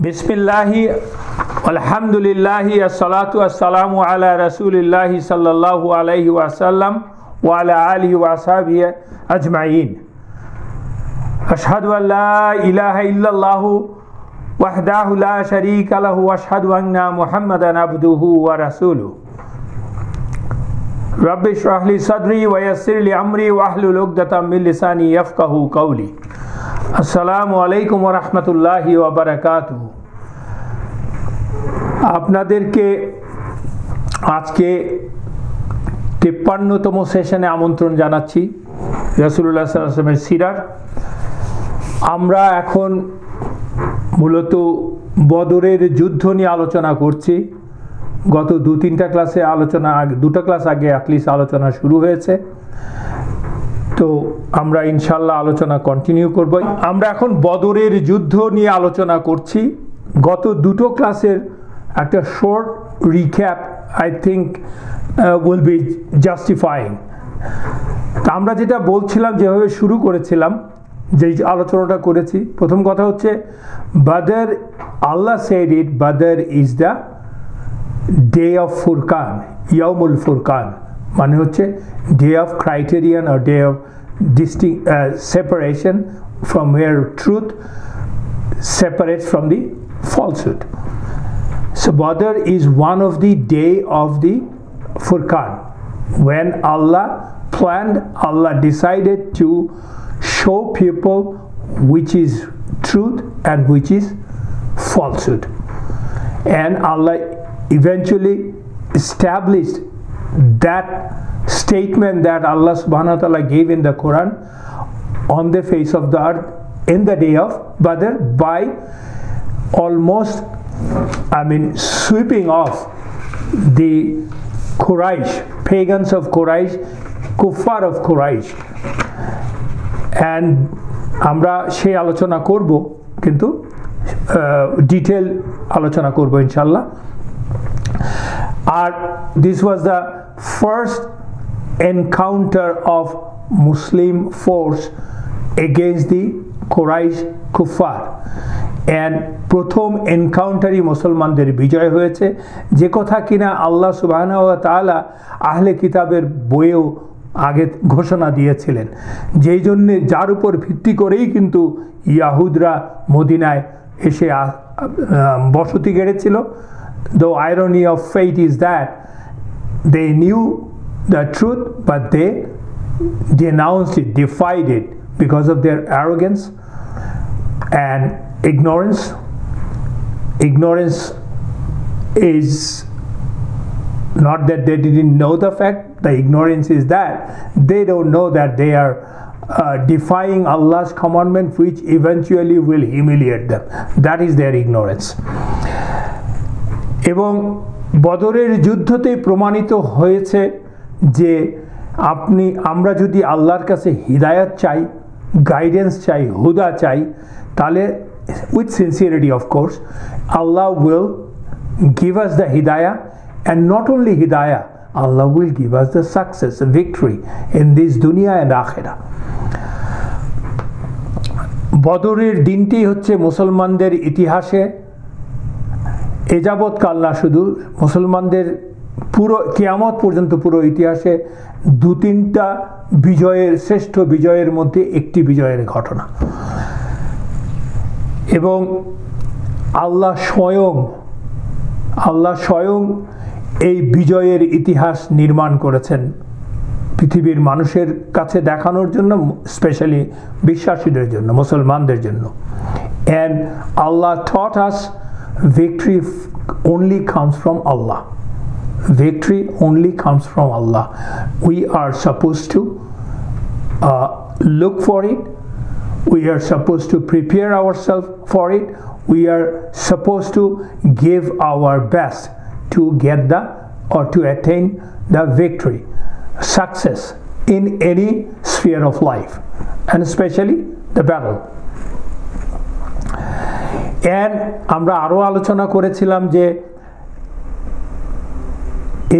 बिस्मिल्लाहि अल्हम्दुलिल्लाहि अस्सलातु वस्सलामु अला रसूलिल्लाहि सल्लल्लाहु अलैहि वसल्लम व अला आलिहि व अस्हाबिहि अजमाइन। अशहदु अल्ला इलाहा इल्लल्लाहु वहदाहु ला शरीका लहु व अशहदु अन्ना मुहम्मदन अब्दुहु व रसूलुहु। रब्बि इश्रह ली सदरी व यस्सिर ली अमरी वहलुल उक़दतम मिन लिसानी यफ़क़हू क़ौली। আসসালামু আলাইকুম ওয়া রাহমাতুল্লাহি ওয়া বারাকাতুহু। আপনাদেরকে আজকে 53তম সেশনে আমন্ত্রণ জানাচ্ছি রাসূলুল্লাহ সাল্লাল্লাহু আলাইহি ওয়াসাল্লামের সিরাত। আমরা এখন মূলত বদরের যুদ্ধ নিয়ে আলোচনা করছি। গত দুটো ক্লাস আগে অ্যাটলিস্ট আলোচনা শুরু হয়েছে, তো আমরা ইনশাল্লাহ আলোচনা কন্টিনিউ করব। আমরা এখন বদরের যুদ্ধ নিয়ে আলোচনা করছি। গত দুটো ক্লাসের একটা short recap I think will be justifying. তা আমরা যেটা বলছিলাম, যেভাবে শুরু করেছিলাম, যেই আলোচনাটা করেছি, প্রথম কথা হচ্ছে Badr, Allah said it, Badr is the day of ফুরকান, ইয়াউমুল ফুরকান, মানে হচ্ছে day of criterion or day of separation from where truth separates from the falsehood. So Badr is one of the day of the Furqan, when Allah planned, Allah decided to show people which is truth and which is falsehood, and Allah eventually established that statement that Allah subhanahu wa ta'ala gave in the Quran on the face of the earth in the day of Badr by almost, sweeping off the Quraysh, pagans of Quraysh, kuffar of Quraysh. And আমরা সেই আলোচনা করব, কিন্তু detail আলোচনা করব ইনশাআল্লাহ। আর this was the first encounter of Muslim force against the Quraysh kuffar, and প্রথম এনকাউন্টারই মুসলমানদের বিজয় হয়েছে, যে কথা কিনা আল্লাহ সুবহানাহু ওয়া তাআলা আহলে কিতাবের বইয়েও আগে ঘোষণা দিয়েছিলেন, যেই জন্যে যার উপর ভিত্তি করেই কিন্তু ইয়াহুদরা মদিনায় এসে বসতি গড়েছিল। The irony of fate is that they knew the truth, but they denounced it, defied it because of their arrogance and ignorance. Ignorance is not that they didn't know the fact, the ignorance is that they don't know that they are defying Allah's commandment, which eventually will humiliate them. That is their ignorance. এবং বদরের যুদ্ধতে প্রমাণিত হয়েছে যে আমরা যদি আল্লাহর কাছে হিদায়াত চাই, গাইডেন্স চাই, হুদা চাই, তাহলে with sincerity of course Allah will give us the হিদায়া, অ্যান্ড নট অনলি হিদায়া, Allah will give us the success, victory in this দুনিয়া অ্যান্ড আখিরা। বদরের দিনটি হচ্ছে মুসলমানদের ইতিহাসে এযাবৎকাল না, শুধু মুসলমানদের পুরো কিয়ামত পর্যন্ত পুরো ইতিহাসে দু-তিনটা বিজয়ের, শ্রেষ্ঠ বিজয়ের মধ্যে একটি বিজয়ের ঘটনা। এবং আল্লাহ স্বয়ং এই বিজয়ের ইতিহাস নির্মাণ করেছেন পৃথিবীর মানুষের কাছে দেখানোর জন্য, স্পেশালি বিশ্বাসীদের জন্য, মুসলমানদের জন্য। And Allah taught us victory only comes from Allah. Victory only comes from Allah. We are supposed to look for it. We are supposed to prepare ourselves for it. We are supposed to give our best to get to attain the victory, success in any sphere of life, and especially the battle. And আমরা আরও আলোচনা করেছিলাম যে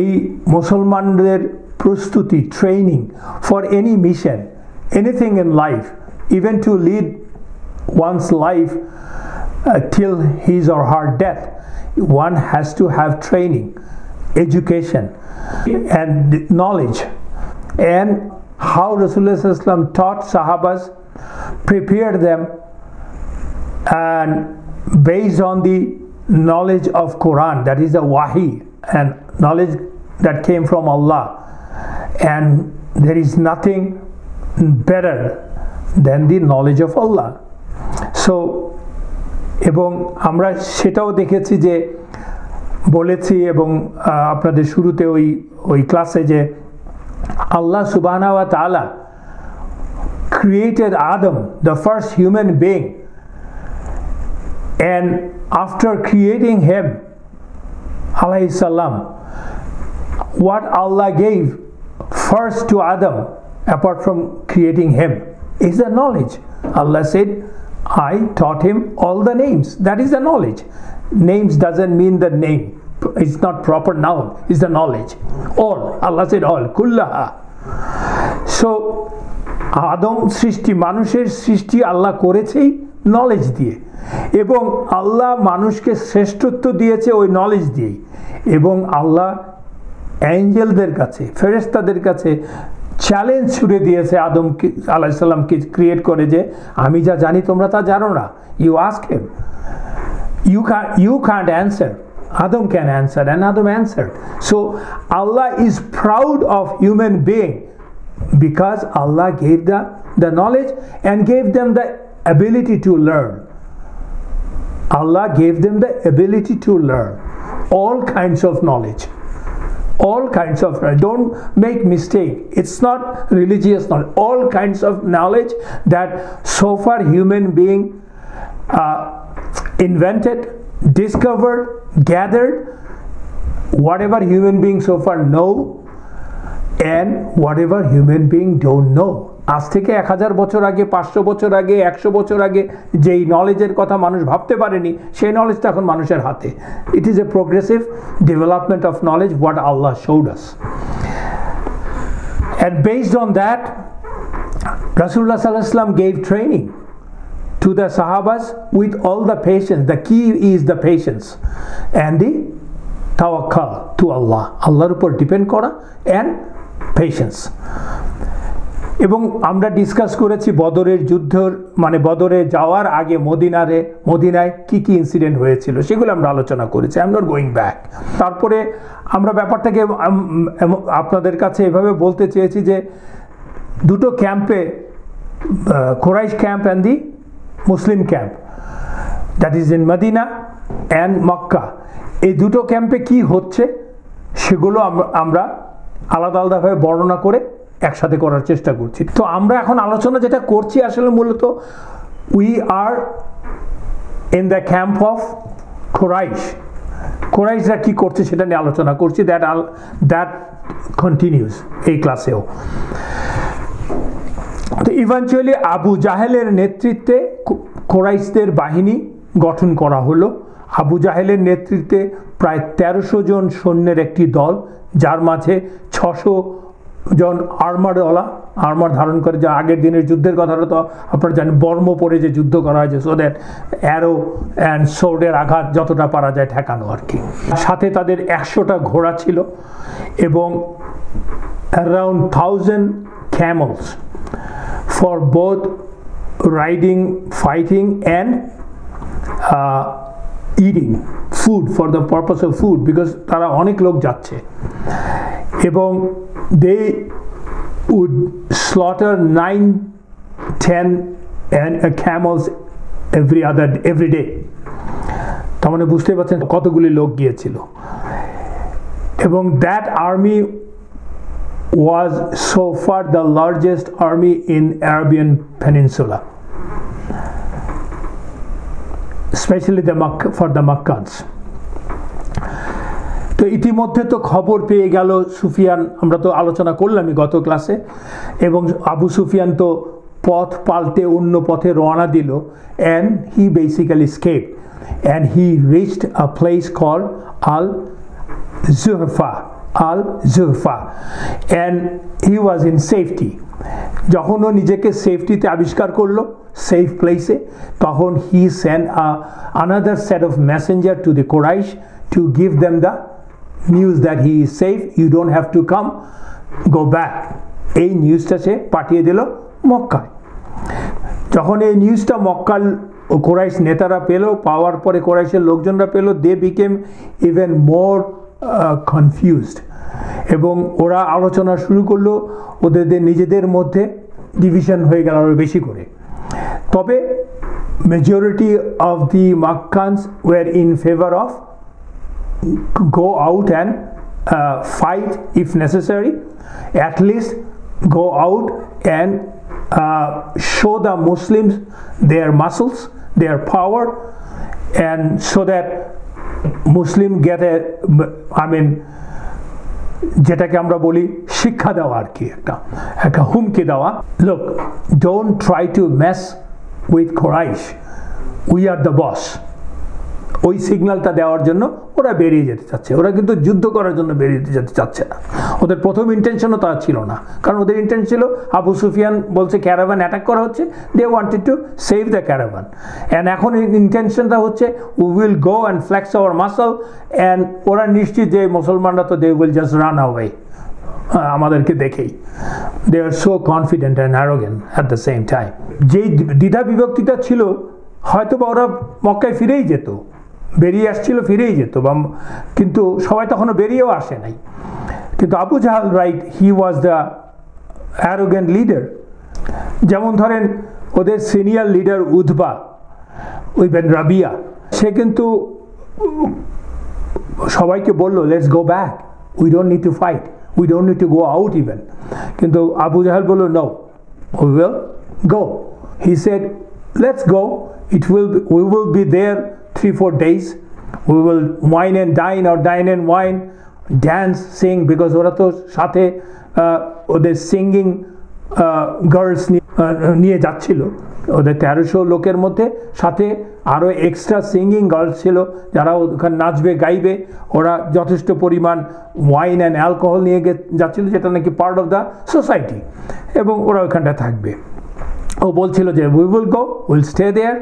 এই মুসলমানদের প্রস্তুতি, training for any mission, anything in life, even to lead one's life till his or her death. One has to have training, education, and knowledge. And how Rasulullah taught Sahabas, prepared them, and based on the knowledge of Quran, that is the wahi, and knowledge that came from Allah. And there is nothing better than the knowledge of Allah. So এবং আমরা সেটাও দেখেছি যে বলেছি এবং আপনাদের শুরুতে ওই ক্লাসে যে Allah subhanahu wa ta'ala created Adam, the first human being, and after creating him alayhi salam, what Allah gave first to Adam apart from creating him is the knowledge. Allah said, I taught him all the names. That is the knowledge. Names doesn't mean the name. It's not proper noun. It's the knowledge. All. Allah said all. Kullaha. So, Adam সৃষ্টি, মানুষের সৃষ্টি আল্লাহ করেছেই knowledge দিয়ে, এবং আল্লাহ মানুষকে শ্রেষ্ঠত্ব দিয়েছে ওই knowledge দিয়েই। এবং আল্লাহ অ্যাঞ্জেলদের কাছে, ফেরেশতাদের কাছে চ্যালেঞ্জ ছুড়ে দিয়েছে আদম আলাইহিস সালামকে ক্রিয়েট করে যে আমি যা জানি তোমরা তা জানো না। You ask him, you can't answer. Adam can answer, and Adam answered. So Allah is proud of human being because Allah gave the knowledge and gave them the ability to learn. Allah gave them the ability to learn all kinds of knowledge. All kinds of knowledge. Don't make mistake. It's not religious knowledge. All kinds of knowledge that so far human being invented, discovered, gathered, whatever human beings so far know, and whatever human being don't know. আজ থেকে 1000 বছর আগে, 500 বছর আগে, 100 বছর আগে যেই নলেজের কথা মানুষ ভাবতে পারেনি, সেই নলেজটা এখন মানুষের হাতে। It is a progressive development of knowledge what Allah showed us. And based on that, Rasulullah sallallahu alaihi wasallam gave training to the Sahabas with all the patience. The key is the patience and the tawakkal to Allah. Allahর উপর depend করা and patience. এবং আমরা discuss করেছি বদরের যুদ্ধের, মানে বদরে যাওয়ার আগে মদিনায় কি কি ইনসিডেন্ট হয়েছিল সেগুলো আমরা আলোচনা করেছি। I am not going back. তারপরে আমরা ব্যাপারটাকে আপনাদের কাছে এভাবে বলতে চেয়েছি যে দুটো ক্যাম্পে, Quraysh camp and the Muslim camp, that is in Medina and Mecca, এই দুটো ক্যাম্পে কি হচ্ছে সেগুলো আমরা আলাদা আলাদাভাবে বর্ণনা করে একসাথে করার চেষ্টা করছি। তো আমরা এখন আলোচনা যেটা করছি আসলে মূলত we are in the camp of কোরাইশরা কি করছে সেটা নিয়ে আলোচনা করছি। দ্যাট কন্টিনিউস এই ক্লাসেও। তো ইভেনচুয়ালি আবু জাহেলের নেতৃত্বে কোরাইশদের বাহিনী গঠন করা হলো। আবু জাহেলের নেতৃত্বে প্রায় 1300 জন সৈন্যের একটি দল, যার মাঝে 600 জন আর্মার ধারণ করে, যা আগের দিনের যুদ্ধের কথাটা তো আপনারা জানেন, বর্ম পরে যে যুদ্ধ করা হয়েছে, সো দ্যাট অ্যারো অ্যান্ড সোর্ডের আঘাত যতটা পারা যায় ঠেকানো আর কি। সাথে তাদের 100টা ঘোড়া ছিল এবং around 1000 camels for both riding, fighting and eating food, for the purpose of food, because তারা অনেক লোক যাচ্ছে। এবং they would slaughter 9-10 camels every day. তার মানে বুঝতে পারছেন কতগুলি লোক গিয়েছিল। এবং that army was so far the largest army in Arabian Peninsula, especially for the Makkans. তো ইতিমধ্যে তো খবর পেয়ে গেল সুফিয়ান, আমরা তো আলোচনা করলামই গত ক্লাসে, এবং আবু সুফিয়ান তো পথ পাল্টে অন্য পথে রওনা দিল, and he basically escaped and he reached a place called Al-Zuhfa, and he was in safety. যখন ও নিজেকে সেফটিতে আবিষ্কার করলো, সেফ প্লেসে, তখন হি send another set of messenger to the Quraysh to give them the news that he is safe, you don't have to come, go back. এই নিউজটা সে পাঠিয়ে দিল মক্কায়। যখন এই নিউজটা মক্কার কোরাইশ নেতারা পেল, পাওয়ার পরে কোরাইশের লোকজনরা পেল, they became even more confused, এবং ওরা আলোচনা শুরু করলো, ওদের নিজেদের মধ্যে ডিভিশন হয়ে গেল আরও বেশি করে। তবে majority of the Meccans were in favour of go out and fight if necessary, at least go out and show the Muslims their muscles, their power, and so that Muslim get a, I mean, যেটাকে আমরা বলি শিক্ষা দেওয়া আর কি, একটা হুমকি দেওয়া, look, don't try to mess with Quraysh, we are the boss। ওই সিগন্যালটা দেওয়ার জন্য ওরা বেরিয়ে যেতে চাচ্ছে। ওরা কিন্তু যুদ্ধ করার জন্য বেরিয়ে যেতে চাচ্ছে না, ওদের প্রথম ইন্টেনশনও তা ছিল না, কারণ ওদের ইন্টেনশন ছিল আবু সুফিয়ান বলছে ক্যারাভান অ্যাটাক করা হচ্ছে, they wanted to save the caravan, and এখন ইন্টেনশনটা হচ্ছে we will go and flex our muscle, and ওরা নিশ্চিত যে মুসলমানরা তো they will just run away আমাদেরকে দেখেই, they are so confident and arrogant at the same time. যেই দ্বিধা বিভক্তিটা ছিল, হয়তো বা ওরা মক্কায় ফিরেই যেত, বেরিয়ে আসছিল ফিরেই যেত, বা কিন্তু সবাই তখনও বেরিয়েও আসে নাই। কিন্তু Abu Jahl, right, he was the arrogant leader. যেমন ধরেন ওদের senior leader Utba ibn Rabia, সে কিন্তু সবাইকে বলল let's go back, we don't need to fight, we don't need to go out even. কিন্তু আবু জাহাল বলল no, we will go. He said let's go, we will be there 3-4 days, we will wine and dine, or dine and wine, dance, sing, because ওরা তো সাথে ওদের singing girls নিয়ে যাচ্ছিল, ওদের 1300 লোকের মধ্যে সাথে আরও এক্সট্রা সিঙ্গিং গার্লস ছিল যারা ওখানে নাচবে গাইবে। ওরা যথেষ্ট পরিমাণ ওয়াইন অ্যান্ড অ্যালকোহল নিয়ে যাচ্ছিল, যেটা নাকি পার্ট অফ দ্য সোসাইটি, এবং ওরা ওখানটা থাকবে। ও বলছিল যে we will go, we'll stay there,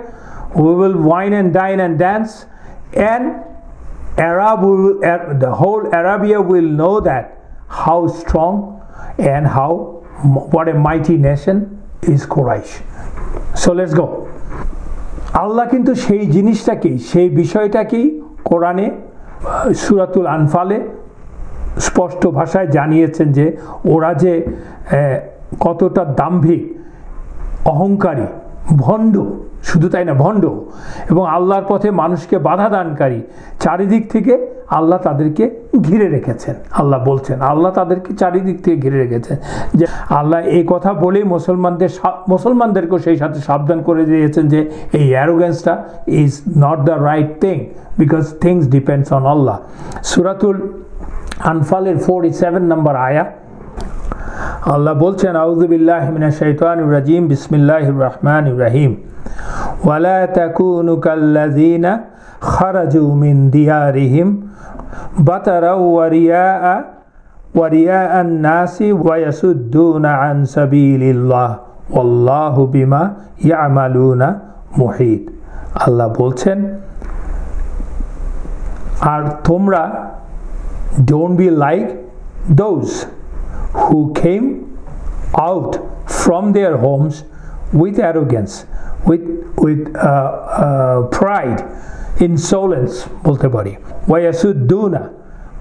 we will wine and dine and dance, and the whole Arabia will know that how strong and what a mighty nation is Quraysh. So let's go. আল্লাহ কিন্তু সেই জিনিসটাকেই, সেই বিষয়টাকেই কোরআনে সূরাতুল আনফালে স্পষ্ট ভাষায় জানিয়েছেন যে ওরা যে কতটা দাম্ভিক, অহংকারী, ভণ্ড, শুধু তাই না, ভণ্ড, এবং আল্লাহর পথে মানুষকে বাধা দানকারী। চারিদিক থেকে আল্লাহ তাদেরকে ঘিরে রেখেছেন। আল্লাহ বলছেন আল্লাহ তাদেরকে চারিদিক থেকে ঘিরে রেখেছেন, যে আল্লাহ এই কথা বলেই মুসলমানদেরকেও সেই সাথে সাবধান করে দিয়েছেন যে এই অ্যারোগেন্সটা is not the right thing, because things depends on Allah. সূরাতুল আনফালের 47 নম্বর আয়া আল্লাহ বলছেন, আউযু বিল্লাহি মিনাশ শাইতানির রাজিম, বিসমিল্লাহির রাহমানির রহিম, ওয়ালা তাকুনু কাল্লাযিনা খারাজু মিন দিয়ারিহিম বাতারাও ওয়া রিয়াআন নাসি ওয়া ইয়াসুদ্দুনা আন সাবিলিল্লাহ ওয়াল্লাহু বিমা ইয়ামালুনা মুহিত। আল্লাহ বলছেন, আর তোমরা don't be like those who came out from their homes with arrogance, with pride, insolence বলতে পারি, ওয়ায়াসুদ্দুনা,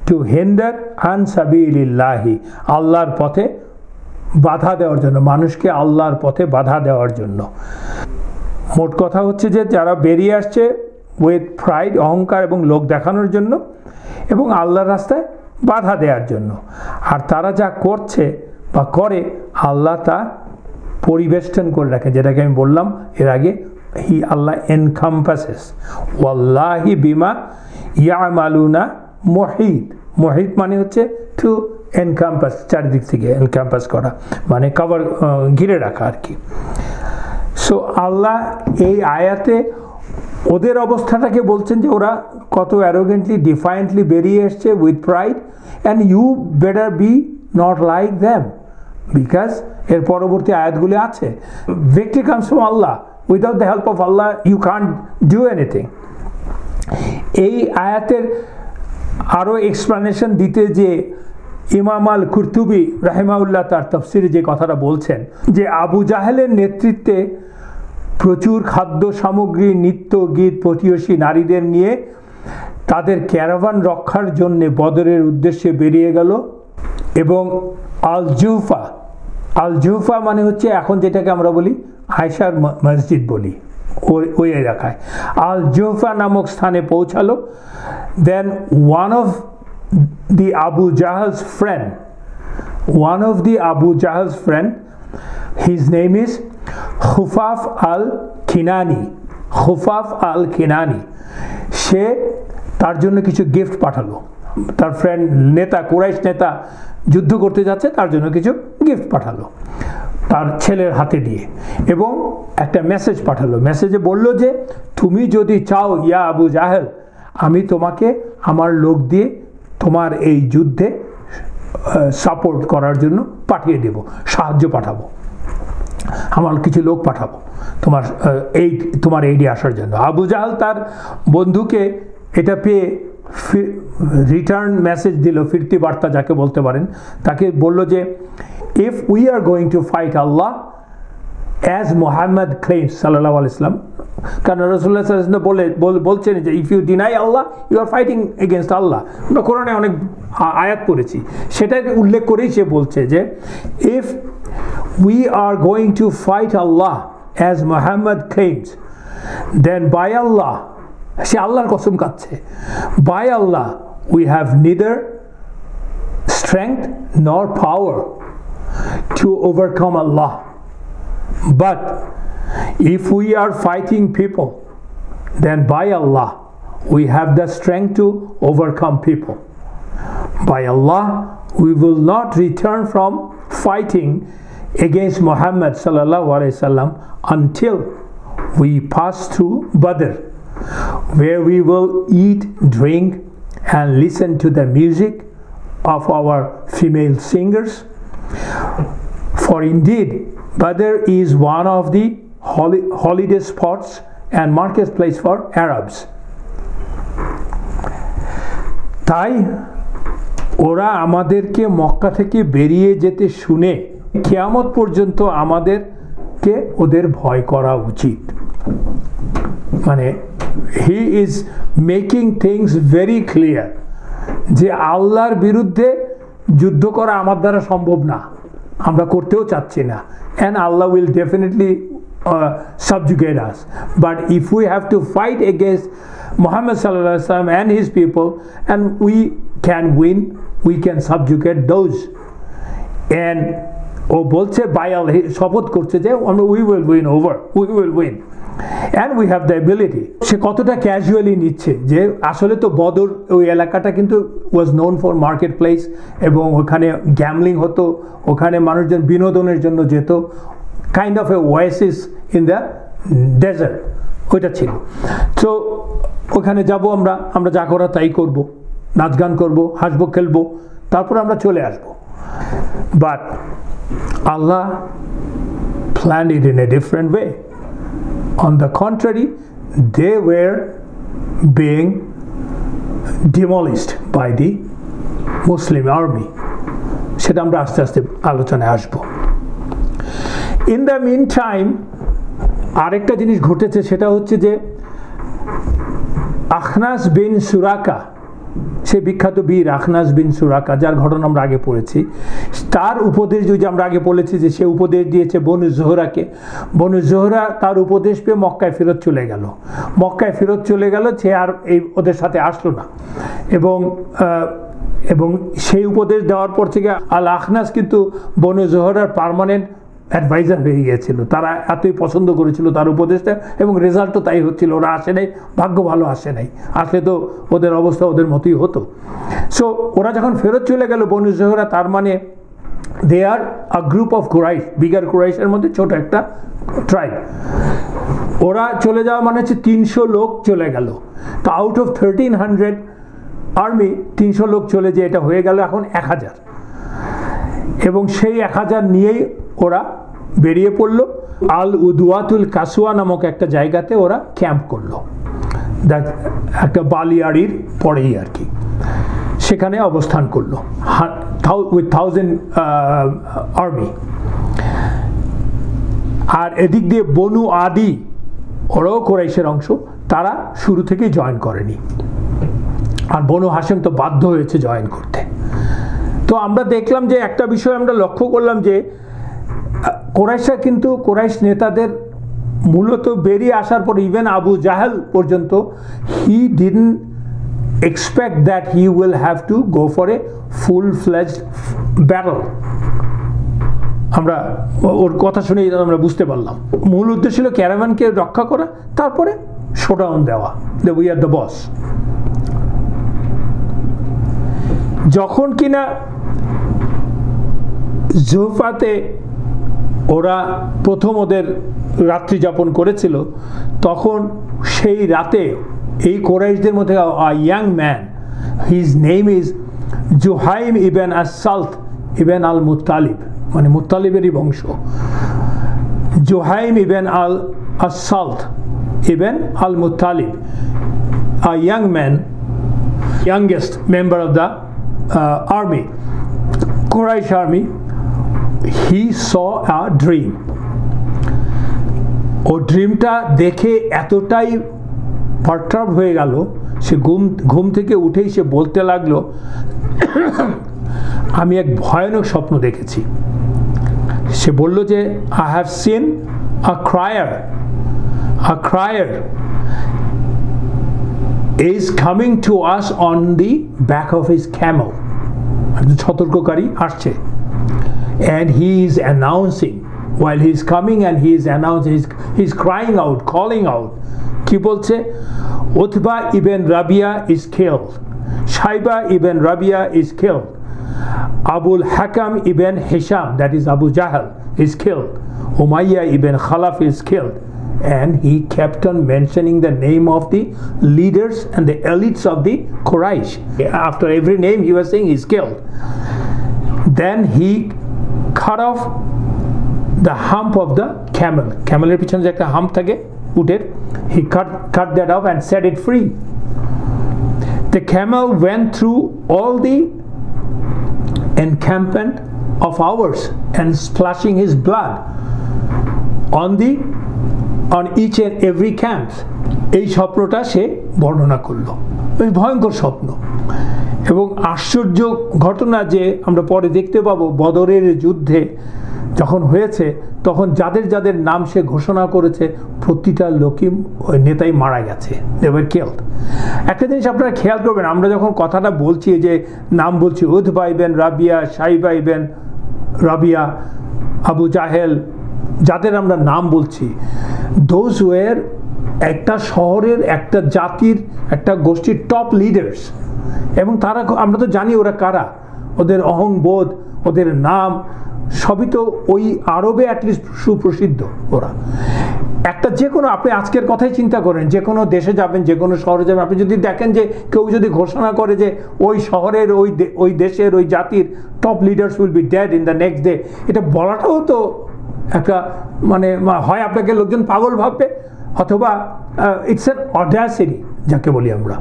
to hinder an সাবিলিল্লাহি, আল্লাহর পথে বাধা দেওয়ার জন্য, মানুষকে আল্লাহর পথে বাধা দেওয়ার জন্য। মোট কথা হচ্ছে যে যারা বেরিয়ে আসছে উইথ প্রাইড, অহংকার এবং লোক দেখানোর জন্য এবং আল্লাহর রাস্তায় বাধা দেওয়ার জন্য, আর তারা যা করছে বা করে আল্লাহ তা পরিবেষ্টন করে রাখে, যেটাকে আমি বললাম এর আগে, আল্লাহ এনকাম্পাসেস, ওয়াল্লাহি বিমা ইয়ামালুনা মুহিত। মুহিত মানে হচ্ছে টু এনকাম্পাস, চারিদিক থেকে এনকাম্পাস করা, মানে কভার, ঘিরে রাখা আর কি। সো আল্লাহ এই আয়াতে ওদের অবস্থাটাকে বলছেন যে ওরা কত অ্যারোগেন্টলি, ডিফাইন্টলি বেরিয়ে এসছে with pride, and you better be not like them, because এর পরবর্তী আয়াতগুলি আছে, victory comes from Allah, without the help of Allah you can't do anything. এই আয়াতের আরো এক্সপ্লেনেশন দিতে যে ইমাম আল কুরতুবি রাহিমাহুল্লাহ তার তাফসিরে যে কথাটা বলছেন যে আবু জাহেলের নেতৃত্বে প্রচুর খাদ্য সামগ্রী, নৃত্য গীত, প্রতিবেশী নারীদের নিয়ে তাদের ক্যারাভান রক্ষার জন্য বদরের উদ্দেশ্যে বেরিয়ে গেল এবং আল জুফা মানে হচ্ছে এখন যেটাকে আমরা বলি আয়েশার মসজিদ বলি, ওই এলাকায় আল জুফা নামক স্থানে পৌঁছালো। Then one of the Abu Jahl's friend, his name is Khufaf al-Kinani. সে তার জন্য কিছু গিফট পাঠালো, তার ফ্রেন্ড নেতা, কুরাইশ নেতা যুদ্ধ করতে যাচ্ছে, তার জন্য কিছু গিফট পাঠালো তার ছেলের হাতে দিয়ে এবং একটা মেসেজ পাঠালো। মেসেজে বলল যে তুমি যদি চাও ইয়া আবু জাহেল, আমি তোমাকে আমার লোক দিয়ে তোমার এই যুদ্ধে সাপোর্ট করার জন্য পাঠিয়ে দেব, সাহায্য পাঠাবো, আমার কিছু লোক পাঠাবো তোমার এইডে আসার জন্য। আবু জাহেল তার বন্ধুকে এটা পেয়ে রিটার্ন মেসেজ দিল, ফিরতি বার্তা যাকে বলতে পারেন, তাকে বলল যে if we are going to fight Allah as Muhammad claims sallallahu alaihi wasallam, কারণ রাসূলুল্লাহ সাল্লাল্লাহু আলাইহি ওয়াসাল্লাম বলছেন যে if you deny Allah you are fighting against Allah. আমরা কোরআনে অনেক আয়াত পড়েছি, সেটাকে উল্লেখ করেই সে বলছে যে if we are going to fight Allah as Muhammad claims, then by Allah, সে আল্লাহর কসম খাচ্ছে, by Allah we have neither strength nor power to overcome Allah. But if we are fighting people, then by Allah we have the strength to overcome people. By Allah we will not return from fighting against Muhammad sallallahu alaihi wasallam until we pass through Badr, where we will eat, drink and listen to the music of our female singers. For indeed Badr is one of the holiday spots and marketplace for Arabs. তাই ওরা আমাদেরকে মক্কা থেকে বেরিয়ে যেতে শুনে কিয়ামত পর্যন্ত আমাদেরকে ওদের ভয় করা উচিত। মানে he is making things very clear যে আল্লাহর বিরুদ্ধে যুদ্ধ করা আমার দ্বারা সম্ভব না, আমরা করতেও চাচ্ছি না, and Allah will definitely subjugate us. But if we have to fight against Muhammad sallallahu alaihi wasallam and his people, and we can win, we can subjugate those. And ও বলছে by Allah, শপথ করছে যে we will win over, we will win. And we have the ability. সে কতটা casually নিচ্ছে যে আসলে তো বদর ওই এলাকাটা কিন্তু was known for marketplace এবং ওখানে গ্যামলিং হতো, ওখানে মানুষজন বিনোদনের জন্য যেত, kind of a oasis in the desert ওইটা ছিল। তো ওখানে যাব আমরা যা করা তাই করব, নাচ গান করবো, হাসবো, খেলবো, তারপর আমরা চলে আসবো। But Allah planned it in a different way. On the contrary, they were being demolished by the Muslim army. সেটা আমরা আস্তে আস্তে আলোচনায় আসবো। In the meantime, আরেকটা জিনিস ঘটেছে, সেটা হচ্ছে যে আখনাস বিন সুরাকা, সে বিখ্যাত বীর আখনাস বিন সুরাকা, যার ঘটনা আমরা আগে পড়েছি, তার উপদেশ যে আমরা আগে বলেছি যে সে উপদেশ দিয়েছে বনু জোহরাকে। বনু জোহরা তার উপদেশ পেয়ে মক্কায় ফেরত চলে গেল, সে আর ওদের সাথে আসলো না। এবং সেই উপদেশ দেওয়ার পর থেকে আল আখনাস কিন্তু বনু জোহরার পার্মানেন্ট অ্যাডভাইজার হয়ে গিয়েছিল। তারা এতই পছন্দ করেছিল তার উপদেশটা এবং রেজাল্টও তাই হচ্ছিল। ওরা আসে নাই, ভাগ্য ভালো আসে নাই, আসলে তো ওদের অবস্থা ওদের মতোই হতো। সো ওরা যখন ফেরত চলে গেল বনু জোহরা, তার মানে দে আর আ গ্রুপ অফ কুরাইশ, বিগার কুরাইশের মধ্যে ছোট একটা ট্রাইব। ওরা চলে যাওয়া মানে হচ্ছে 300 লোক চলে গেল। তো আউট অফ 1300 আর্মি 300 লোক চলে যে এটা হয়ে গেল এখন 1000, এবং সেই 1000 নিয়েই ওরা বেরিয়ে পড়ল আল উদওয়াতুল কাসওয়া নামক একটা জায়গাতে ওরা ক্যাম্প করলো, একটা বালিয়াড়ির পরেই আর কি, সেখানে অবস্থান করলো উইথ 1000 আর্মি। আর এদিক দিয়ে বনু আদি, ওরাও কুরাইশের অংশ, তারা শুরু থেকেই জয়েন করেনি, আর বনু হাশিম তো বাধ্য হয়েছে জয়েন করতে। তো আমরা দেখলাম যে একটা বিষয় আমরা লক্ষ্য করলাম যে কুরাইশরা কিন্তু কুরাইশ নেতাদের মূলত বেরিয়ে আসার পর ইভেন আবু জাহেল পর্যন্ত he didn't expect that he will have to go for a full-fledged battle. আমরা ওর কথা শুনে আমরা বুঝতে পারলাম মূল উদ্দেশ্য ছিল ক্যারাভানকে রক্ষা করা, তারপরে শোডাউন দেওয়া, উই আর দ্য বস। যখন কিনা জুহফাতে ওরা প্রথম ওদের রাত্রি যাপন করেছিল, তখন সেই রাতে এই কুরাইশদের মধ্যে young man, his name is Juhaym ibn as Salt ibn al Muttalib, মানে মুত্তালিবেরই বংশ। Juhaym ibn al as Salt ibn al Muttalib, a young man, youngest member of the army, Quraysh army, he saw a dream. ও ড্রিমটা দেখে এতটাই পারটার্ব হয়ে গেল, সে ঘুম থেকে উঠেই সে বলতে লাগলো, আমি এক ভয়ানক স্বপ্ন দেখেছি। সে বলল যে I have seen a crier is coming to us on the back of his camel. সতর্ককারী আসছে, and he is announcing while he is coming, and he is announcing, he is crying out, calling out. কি বলছে? Utba ibn Rabia is killed, Shaiba ibn Rabia is killed, Abul Hakam ibn Hisham, that is Abu Jahl, is killed, Umayyah ibn Khalaf is killed. And he kept on mentioning the name of the leaders and the elites of the Quraysh. After every name he was saying he's killed. Then he cut off the hump of the camel. Cameler pichone je ekta hump thake uter, he cut that off and set it free. The camel went through all the encampment of ours and splashing his blood on each and every camp. এই স্বপ্নটা সে বর্ণনা করলো, ভয়ঙ্কর স্বপ্ন। এবং আশ্চর্য ঘটনা যে আমরা পরে দেখতে পাবো, বদরের যুদ্ধে যখন হয়েছে তখন যাদের যাদের নাম সে ঘোষণা করেছে প্রতিটা লোকই নেতাই মারা গেছে, they were killed. একটা জিনিস আপনারা খেয়াল করবেন, আমরা যখন কথাটা বলছি যে নাম বলছি Utba ibn Rabiya, শাইবা ibn Rabiya, Abu জাহেল, যাদের আমরা নাম বলছি, those were একটা শহরের, একটা জাতির, একটা গোষ্ঠীর টপ লিডার্স। এবং তারা, আমরা তো জানি ওরা কারা, ওদের অহংবোধ, ওদের নাম সবই তো ওই আরবে অ্যাটলিস্ট সুপ্রসিদ্ধ। ওরা একটা যে কোনো, আপনি আজকের কথাই চিন্তা করেন, যে কোনো দেশে যাবেন, যে কোনো শহরে যাবেন, আপনি যদি দেখেন যে কেউ যদি ঘোষণা করে যে ওই শহরের, ওই দেশের, ওই জাতির top leaders will be dead in the next day, এটা বলাটাও তো একটা, মানে হয় আপনাকে লোকজন পাগল ভাববে, অথবা ইটস অ্যান অডাসিটি যাকে বলি আমরা,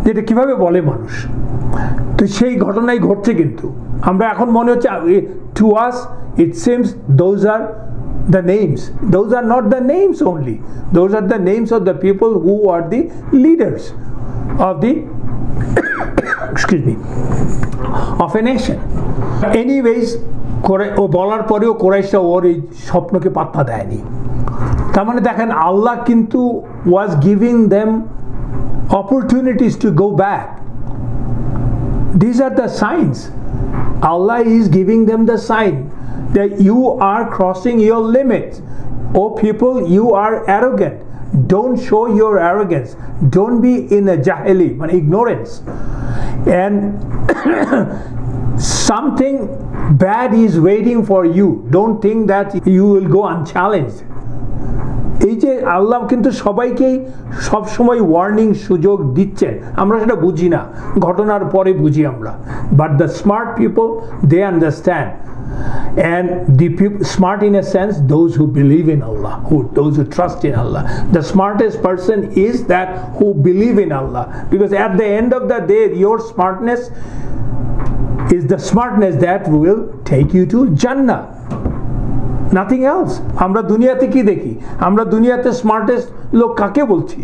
যেটা কিভাবে বলে মানুষ। তো সেই ঘটনাই ঘটছে। কিন্তু আমরা এখন মনে হচ্ছে, to us it seems those are the names. Those are not the names only, those are the names of the people who are the leaders of the excuse me, of a nation. Anyways, ও বলার পরেও কুরাইশরা ওর এই স্বপ্নকে পাত্তা দেয়নি। তার মানে দেখেন, আল্লাহ কিন্তু was giving them opportunities to go back. These are the signs. Allah is giving them the sign that you are crossing your limits. Oh people, you are arrogant. Don't show your arrogance. Don't be in a jahili, ignorance. And something bad is waiting for you. Don't think that you will go unchallenged. এই যে আল্লাহ কিন্তু সবাইকেই সব সময় warning সুযোগ দিচ্ছেন, আমরা সেটা বুঝি না, ঘটনার পরে বুঝি আমরা। But the smart people, they understand, and the people, smart in a sense, those who believe in Allah, those who trust in Allah. The smartest person is that who believe in Allah, because at the end of the day your smartness is the smartness that will take you to Jannah, nothing else. আমরা দুনিয়াতে কি দেখি? আমরা দুনিয়াতে smartest লোক কাকে বলছি?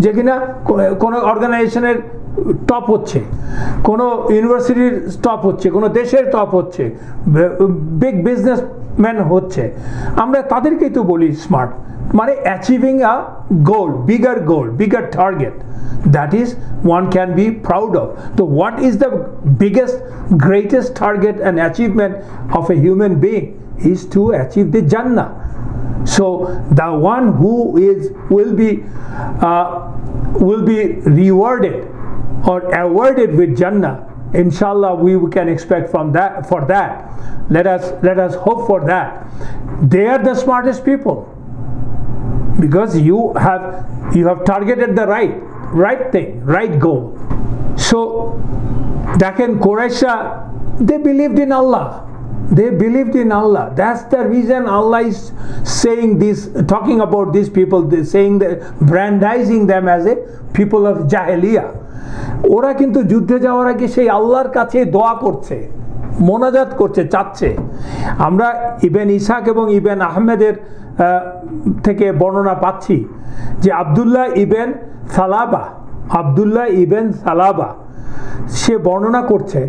যে কিনা কোনো অর্গানাইজেশনের টপ হচ্ছে, কোনো ইউনিভার্সিটির টপ হচ্ছে, কোনো দেশের টপ হচ্ছে, বিগ বিজনেসম্যান হচ্ছে, আমরা তাদেরকেই তো বলি স্মার্ট। মানে achieving a goal, bigger target, that is one can be proud of. So what is the biggest, greatest target and achievement of a human being is to achieve the Jannah. So the one who will be rewarded or awarded with Jannah, inshallah we can expect from that, for that, let us hope for that. They are the smartest people, because you have targeted the right thing, right goal. So দেখেন কোরাইশরা, they believed in Allah. They believed in Allah. That's the reason Allah is saying this, talking about these people, saying that, brandizing them as a people of Jahiliyyah. ওরা কিন্তু যুদ্ধে যাওয়ার আগে সেই আল্লাহর কাছে দোয়া করছে, মোনাজাত করছে, চাচ্ছে। আমরা ইবেন ইসাক এবং ইবেন আহমেদের থেকে বর্ণনা পাচ্ছি যে আব্দুল্লাহ ইবেন সালাবা সে বর্ণনা করছে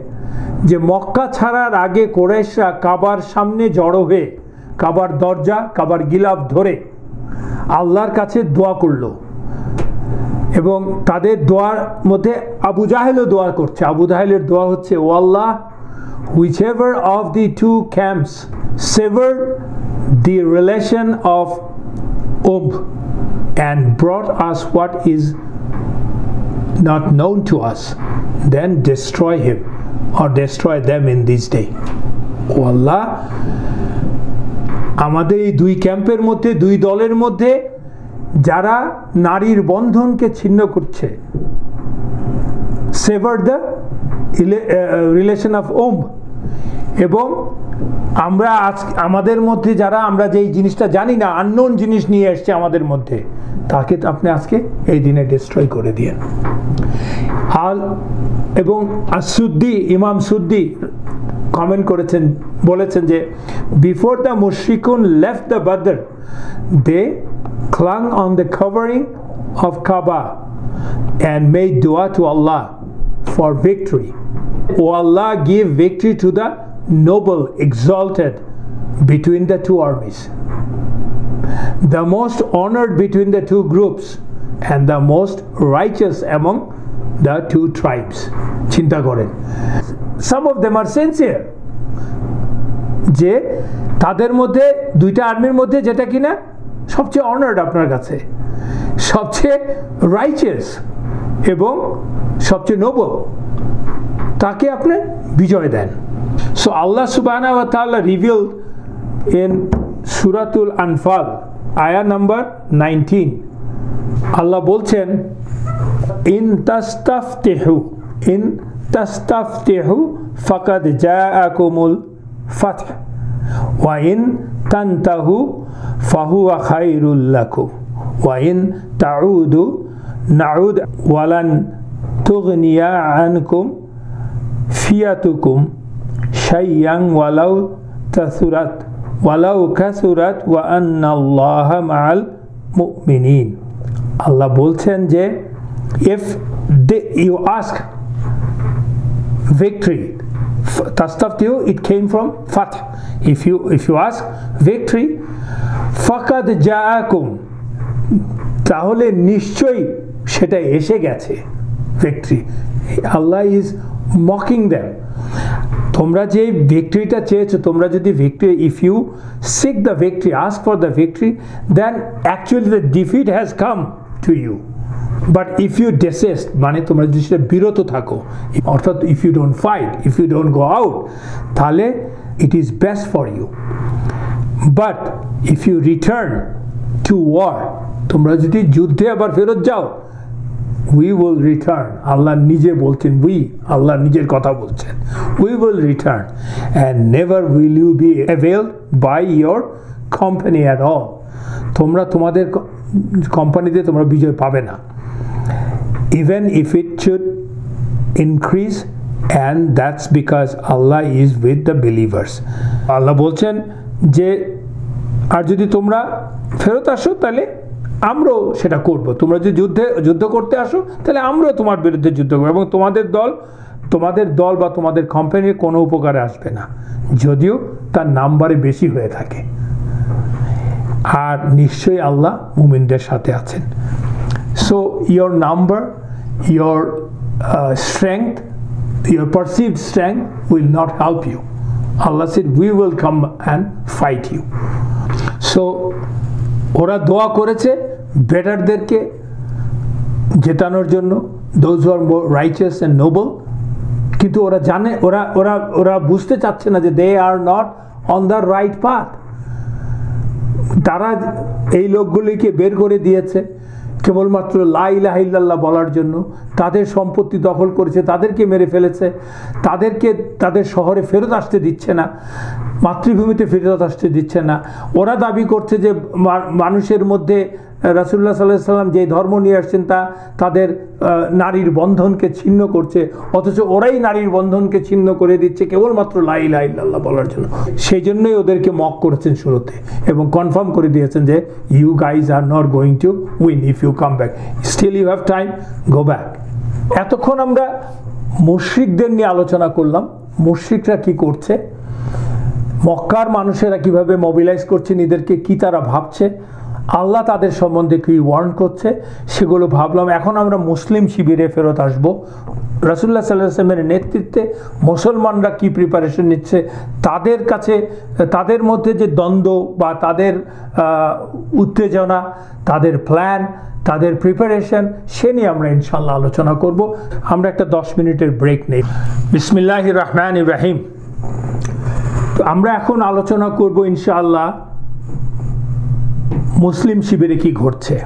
যে মক্কা ছাড়ার আগে কুরাইশরা কাবার সামনে জড়ো হয়ে কাবার দরজা, কাবার গিলাফ ধরে আল্লাহর কাছে দোয়া করলো, এবং তাদের দোয়ার মধ্যে আবু জাহেলও দোয়া করছে। আবু জাহেলের দোয়া হচ্ছে, ও আল্লাহ, whichever of the two camps severed the relation of and brought us what is not known to us, then destroy him or destroy them in this day. ও আল্লাহ, আমাদের এই দুই ক্যাম্পের মধ্যে, দুই দলের মধ্যে যারা নারীর বন্ধনকে ছিন্ন করছে, sever the relation of এবং আমরা আমাদের মধ্যে যারা, আমরা যেই জিনিসটা জানি না, আননোন জিনিস নিয়ে এসছে আমাদের মধ্যে, তাকে আপনি আজকে এই দিনে ডিস্ট্রয় করে দিয়েন। এবং ইমাম সুদ্দি কমেন্ট করেছেন, বলেছেন যে বিফোর দ্য মুশরিকুন left the Badr, they clung on the covering of Kaaba and made dua to Allah for victory. O Allah, give victory to the noble, exalted between the two armies, the most honored between the two groups, and the most righteous among the two tribes. চিন্তা করেন, some of them are sincere, যে তাদের মধ্যে, দুইটা আর্মির মধ্যে যেটা কিনা সবচেয়ে অনার্ড আপনার কাছে, সবচেয়ে রাইচিয়াস এবং সবচেয়ে নোবেল, তাকে আপনি বিজয় দেন। So Allah subhanahu wa ta'ala revealed in Suratul Anfal, ayah number 19, Allah বলছেন, in tastaftihu faqad ja'akumul fath wa in tantahu fahuwa khairul lakum wa in ta'udu na'ud walan tughniya ankum fiyatukum shay'an walau kasurat wa anna Allaha ma'al mu'minin. Allah বলছেন যে if you ask victory, tastaftihu, it came from fath. If you ask victory, faqad ja'akum, তাহলে নিশ্চয়ই সেটা এসে গেছে, victory. Allah is mocking them. তোমরা যে ভিক্টরিটা চেয়েছো, তোমরা যদি victory, if you seek the victory, ask for the victory, then actually the defeat has come to you. But if you desist, মানে তোমরা যদি সেটা বিরত থাকো, অর্থাৎ if you don't fight, if you don't go out, তাহলে it is best for you. But if you return to war, তোমরা যদি যুদ্ধে আবার ফেরত যাও, we will return. আল্লাহ নিজে বলছেন, আল্লাহ নিজের কথা বলছেন, we will return and never will you be availed by your company at all. তোমরা তোমাদের কোম্পানিতে তোমরা বিজয় পাবে না, even if it should increase, and that's because Allah is with the believers. আল্লাহ বলছেন যে আর যদি তোমরা ফেরত আসো তাহলে আমরাও সেটা করব, তোমরা যদি যুদ্ধ করতে আসো তাহলে আমরাও তোমার বিরুদ্ধে যুদ্ধ করব, এবং তোমাদের দল বা তোমাদের কোম্পানির কোনো উপকারে আসবে না, যদিও তার নাম্বারে বেশি হয়ে থাকে। আর নিশ্চয়ই আল্লাহ মুমিনদের সাথে আছেন। So your number, your strength, your perceived strength will not help you. Allah said we will come and fight you. So ওরা দোয়া করেছে বেটারদেরকে জেতানোর জন্য, those who are more righteous and noble, কিন্তু ওরা জানে, ওরা বুঝতে চাচ্ছে না যে they are not on the right path. তারা এই লোকগুলিকে বের করে দিয়েছে কেবলমাত্র লা ইলাহা ইল্লাল্লাহ বলার জন্য, তাদের সম্পত্তি দখল করেছে, তাদেরকে মেরে ফেলেছে, তাদেরকে তাদের শহরে ফেরত আসতে দিচ্ছে না, মাতৃভূমিতে ফেরত আসতে দিচ্ছে না। ওরা দাবি করছে যে মানুষের মধ্যে রাসূলুল্লাহ সাল্লাল্লাহু আলাইহি ওয়াসাল্লাম যে ধর্ম নিয়ে আসছেন তা তাদের নারীর বন্ধনকে ছিন্ন করছে, অথচ ওরাই নারীর বন্ধনকে ছিন্ন করে দিচ্ছে কেবলমাত্র লা ইলাহা ইল্লাল্লাহ বলার জন্য। সেই জন্যই ওদেরকে মক করেছেন শুরুতে এবং কনফার্ম করে দিয়েছেন যে you guys are not going to win if you come back, still you have time, go back. এতক্ষণ আমরা মুশরিকদের নিয়ে আলোচনা করলাম, মুশরিকরা কি করছে, মক্কার মানুষেরা কিভাবে মোবিলাইজ করছে নিজেদেরকে, কি তারা ভাবছে, আল্লাহ তাদের সম্বন্ধে কি ওয়ার্ন করছে, সেগুলো ভাবলাম। এখন আমরা মুসলিম শিবিরে ফেরত আসবো। রাসূলুল্লাহ সাল্লাল্লাহু আলাইহি ওয়াসাল্লামের নেতৃত্বে মুসলমানরা কি প্রিপারেশন নিচ্ছে, তাদের কাছে তাদের মধ্যে যে দ্বন্দ্ব বা তাদের উত্তেজনা, তাদের প্ল্যান, তাদের প্রিপারেশন, সে নিয়ে আমরা ইনশাআল্লাহ আলোচনা করব। আমরা একটা 10 মিনিটের ব্রেক নেই। বিসমিল্লাহির রহমানির রহিম। তো আমরা এখন আলোচনা করব ইনশাআল্লাহ মুসলিম শিবিরে কি ঘটছে।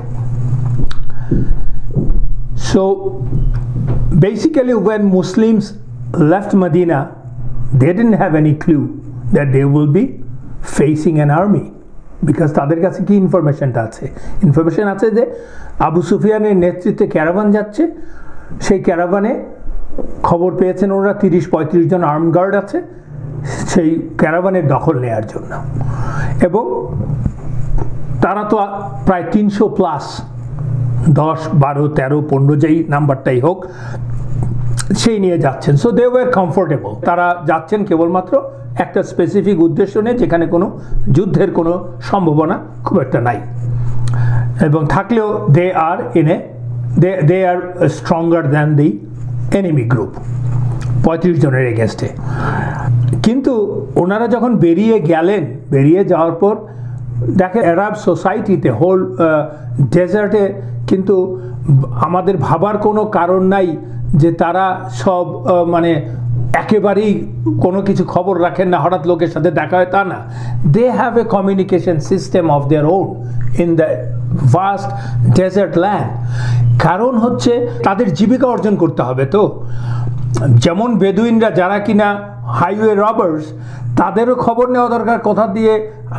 So basically when Muslims left Medina, they didn't have any clue that they will be facing an army, because তাদের কাছে কি ইনফরমেশনটা আছে, ইনফরমেশন আছে যে আবু সুফিয়ানের নেতৃত্বে ক্যারাভান যাচ্ছে, সেই ক্যারাভানে খবর পেয়েছেন ওরা 30-35 জন আর্ম গার্ড আছে সেই ক্যারাভানের দখল নেওয়ার জন্য, এবং তারা তো প্রায় 300+, 10, 12, 13, 15 যেই নাম্বারটাই হোক সেই নিয়ে যাচ্ছেন। সো দে ওয়ার কমফোর্টেবল, তারা যাচ্ছেন কেবলমাত্র একটা স্পেসিফিক উদ্দেশ্য নিয়ে, যেখানে কোনো যুদ্ধের কোনো সম্ভাবনা খুব একটা নাই, এবং থাকলেও they are stronger than the enemy group 35 জনের এগেনস্টে। কিন্তু ওনারা যখন বেরিয়ে গেলেন, বেরিয়ে যাওয়ার পর দেখে আরব সোসাইটিতে হোল ডেজার্টে কিন্তু আমাদের ভাবার কোনো কারণ নাই যে তারা সব মানে একেবারেই কোনো কিছু খবর রাখেন না, হঠাৎ লোকের সাথে দেখা হয় তা না। They have a communication system of their own in the vast desert land. কারণ হচ্ছে তাদের জীবিকা অর্জন করতে হবে। তো যেমন বেদুইনরা যারা কিনা হাইওয়ে রবার্স, তাদেরও খবর নেওয়া দরকার, কোথা দিয়ে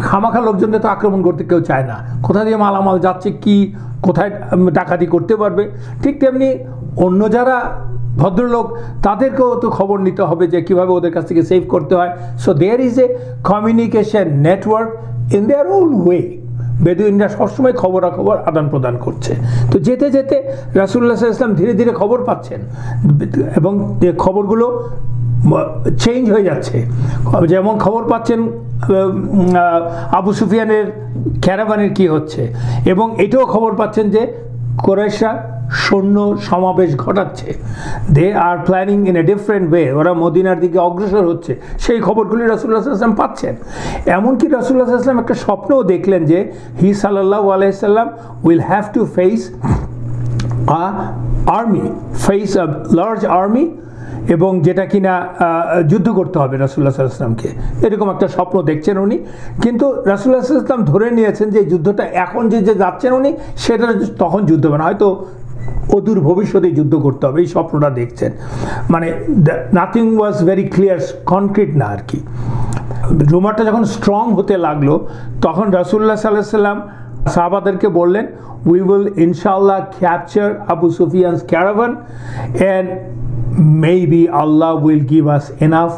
খামাখা লোকজনদের তো আক্রমণ করতে কেউ চায় না, কোথা দিয়ে মালামাল যাচ্ছে, কি কোথায় ডাকাতি করতে পারবে। ঠিক তেমনি অন্য যারা ভদ্রলোক তাদেরকেও তো খবর নিতে হবে যে কীভাবে ওদের কাছ থেকে সেভ করতে হয়। So there is a communication network in their own way. বেদুইনরা সবসময় খবরাখবর আদান প্রদান করছে। তো যেতে যেতে রাসূলুল্লাহ সাল্লাল্লাহু আলাইহি ওয়াসাল্লাম ধীরে ধীরে খবর পাচ্ছেন, এবং খবরগুলো চেঞ্জ হয়ে যাচ্ছে। যেমন খবর পাচ্ছেন আবু সুফিয়ানের ক্যারাভানের কি হচ্ছে, এবং এটাও খবর পাচ্ছেন যে কুরাইশরা সৈন্য সমাবেশ ঘটাচ্ছে, they are planning in a different way, ওরা মদিনার দিকে অগ্রসর হচ্ছে, সেই খবরগুলি রাসূলুল্লাহ সাল্লাল্লাহু আলাইহি ওয়াসাল্লাম পাচ্ছেন। এমনকি রাসূলুল্লাহ সাল্লাল্লাহু আলাইহি ওয়াসাল্লাম একটা স্বপ্নও দেখলেন যে হি সাল্লাল্লাহু আলাইহি ওয়াসাল্লাম will have to face a army, face a large army, এবং যেটা কিনা যুদ্ধ করতে হবে রাসূলুল্লাহ সাল্লাল্লাহু আলাইহি ওয়াসাল্লামকে, এরকম একটা স্বপ্ন দেখছেন উনি। কিন্তু রাসূলুল্লাহ সাল্লাল্লাহু আলাইহি ওয়াসাল্লাম ধরে নিয়েছেন যে যুদ্ধটা এখন যে যাচ্ছেন উনি, সেটা তখন যুদ্ধ হবে না, হয়তো অদূর ভবিষ্যতে যুদ্ধ করতে হবে, এই স্বপ্নটা দেখছেন। মানে nothing was very clear, concrete না আর কি। রুমারটা যখন স্ট্রং হতে লাগলো, তখন রাসূলুল্লাহ সাল্লাল্লাহু আলাইহি ওয়াসাল্লাম সাহাবাদেরকে বললেন, we will inshallah capture Abu Sufyan's caravan and maybe Allah will give us enough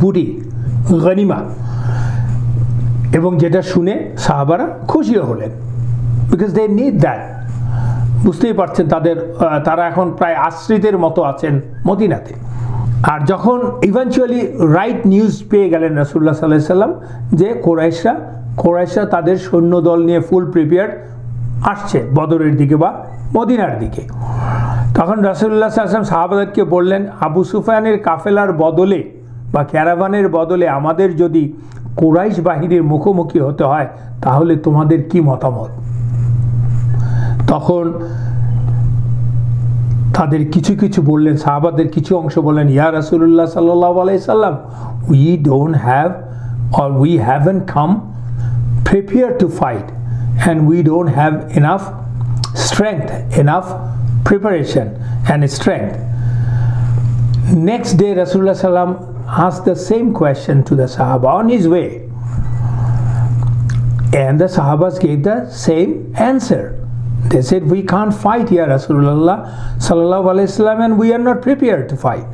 booty, গনিমা। এবং যেটা শুনে সাহাবারা খুশিও হলেন, because they need that। বুঝতেই পারছেন তারা এখন প্রায় আশ্রিতের মতো আছেন মদিনাতে। আর যখন ইভেনচুয়ালি রাইট নিউজ পেয়ে গেলেন রাসূলুল্লাহ সাল্লাল্লাহু আলাইহি ওয়াসাল্লাম যে কোরাইশরা তাদের সৈন্যদল নিয়ে ফুল প্রিপেয়ার্ড আসছে বদরের দিকে বা মদিনার দিকে, তখন রাসূলুল্লাহ সাল্লাল্লাহু আলাইহি ওয়াসাল্লাম সাহাবাদেরকে বললেন, আবু সুফিয়ানের কাফেলার বদলে বা ক্যারাভানের বদলে আমাদের যদি কুরাইশ বাহিনীর মুখোমুখি হতে হয়, তাহলে তোমাদের কি মতামত? তখন তাদের কিছু বললেন, সাহাবাদের কিছু অংশ বললেন, ইয়া রাসূলুল্লাহ সাল্লাল্লাহু আলাইহি সাল্লাম, we don't have or we haven't come prepared to fight and we don't have enough strength, enough preparation and strength. Next day Rasulullah sallam asked the same question to the Sahaba on his way, and the Sahabas gave the same answer. They said, we can't fight here Rasulullah sallallahu alaihi wasallam and we are not prepared to fight.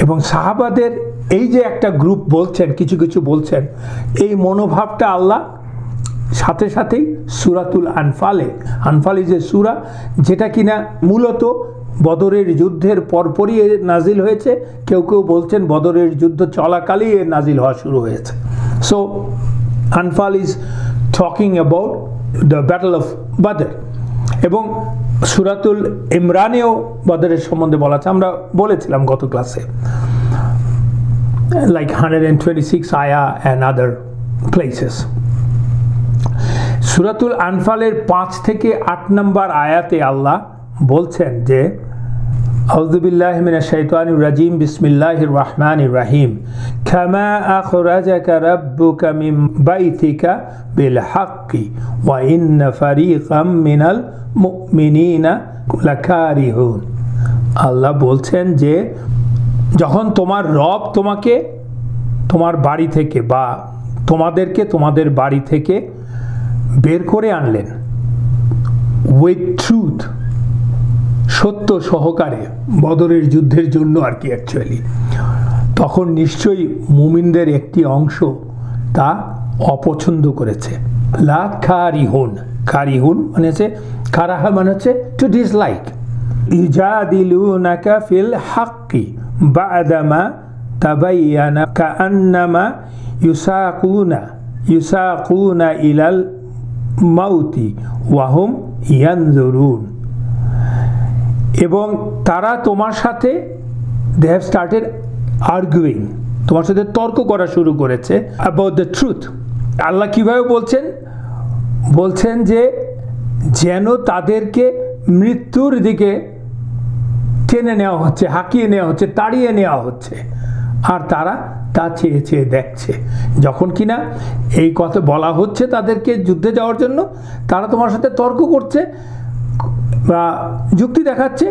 এবং সাহাবাদের এই যে একটা group বলছেন, কিছু বলছেন, এই মনোভাবটা আল্লাহ সাথে সাথেই সূরাতুল আনফাল যে সূরা, যেটা কিনা মূলত বদরের যুদ্ধের পরপরই নাজিল হয়েছে, কেউ বলছেন বদরের যুদ্ধ চলাকালেই এর নাজিল হওয়া শুরু হয়েছে। So Anfal is talking about the battle of Badr. এবং সূরাতুল ইমরানেও বদরের সম্বন্ধে বলা আছে, আমরা বলেছিলাম গত ক্লাসে, like 126 ayah and other places. সূরাতুল আনফালের 5 থেকে 8 নম্বর আয়াতে আল্লাহ বলছেন যে, আউযু বিল্লাহি মিনাশ শাইতানির রাজিম, বিসমিল্লাহির রহমানির রহিম, কামা আখরাজাকা রাব্বুকা মিন বাইতিকা বিল হাক্কি ওয়া ইন্না ফারিকাম মিনাল মুমিনিনা লাকারিহুন। আল্লাহ বলছেন যে যখন তোমার রব তোমাকে তোমার বাড়ি থেকে বা তোমাদেরকে তোমাদের বাড়ি থেকে বের করে আনলেন উইথ ট্রুথ, সত্য সহকারে, বদরের যুদ্ধের জন্য আর কি অ্যাকচুয়ালি, তখন নিশ্চয়ই মুমিনদের একটি অংশ তা অপছন্দ করেছে। লা কারিহুন মানে হচ্ছে, কারাহা মানে হচ্ছে টু ডিসলাইক। ইজাদিলুনাকা ফিল হাক্কি বা'দামা তাবায়্যানা কাআন্নামা ইউসাকুনা ইলাল মাউতি ওয়া হুম ইয়ানজুরুন। এবং তারা তোমার সাথে দে হ্যাভ স্টার্টেড আর্গুইং, তোমার সাথে তর্ক করা শুরু করেছে অ্যাবাউট দ্য ট্রুথ। আল্লাহ কীভাবে বলছেন যে যেন তাদেরকে মৃত্যুর দিকে টেনে নেওয়া হচ্ছে, হাঁকিয়ে নেওয়া হচ্ছে, তাড়িয়ে নেওয়া হচ্ছে, আর তারা তা চেয়ে দেখছে। যখন কিনা এই কথা বলা হচ্ছে তাদেরকে যুদ্ধে যাওয়ার জন্য, তারা তোমার সাথে তর্ক করছে বা যুক্তি দেখাচ্ছে,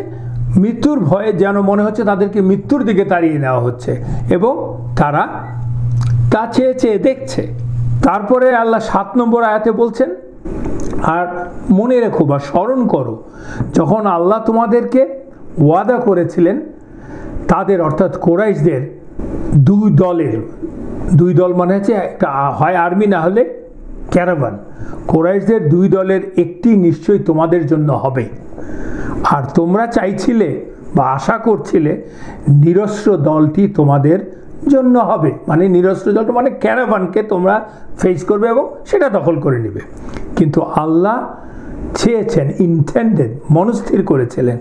মৃত্যুর ভয়ে যেন মনে হচ্ছে তাদেরকে মৃত্যুর দিকে তাড়িয়ে নেওয়া হচ্ছে, এবং তারা তা চেয়ে দেখছে। তারপরে আল্লাহ 7 নম্বর আয়াতে বলছেন, আর মনে রেখো বা স্মরণ করো যখন আল্লাহ তোমাদেরকে ওয়াদা করেছিলেন তাদের, অর্থাৎ কোরাইশদের দুই দল মানে হচ্ছে একটা, হয় আর্মি না হলে ক্যারাভান, কোরাইশদের 2 দলের একটি নিশ্চয়ই তোমাদের জন্য হবে। আর তোমরা চাইছিলে বা আশা করছিলে নিরস্ত্র দলটি তোমাদের জন্য হবে, মানে নিরস্ত্র দলটা মানে ক্যারাভানকে তোমরা ফেস করবে এবং সেটা দখল করে নেবে। কিন্তু আল্লাহ চেয়েছেন, ইন্টেন্ডেড, মনস্থির করেছিলেন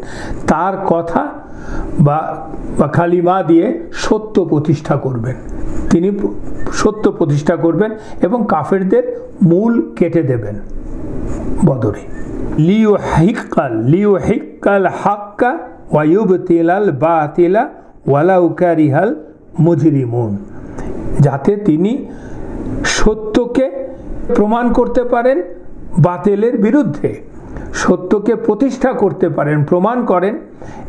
তার কথা বা কালিমা দিয়ে সত্য প্রতিষ্ঠা করবেন, তিনি সত্য প্রতিষ্ঠা করবেন এবং কাফেরদের মূল কেটে দেবেন বদরে। লিউহিক্কাল হাক্কা ওয়া ইউবতিলাল বাতিলা ওয়ালাউ কারিহাল মুজরিমুন, যাতে তিনি সত্যকে প্রমাণ করতে পারেন বাতিলের বিরুদ্ধে, সত্যকে প্রতিষ্ঠা করতে পারেন, প্রমাণ করেন,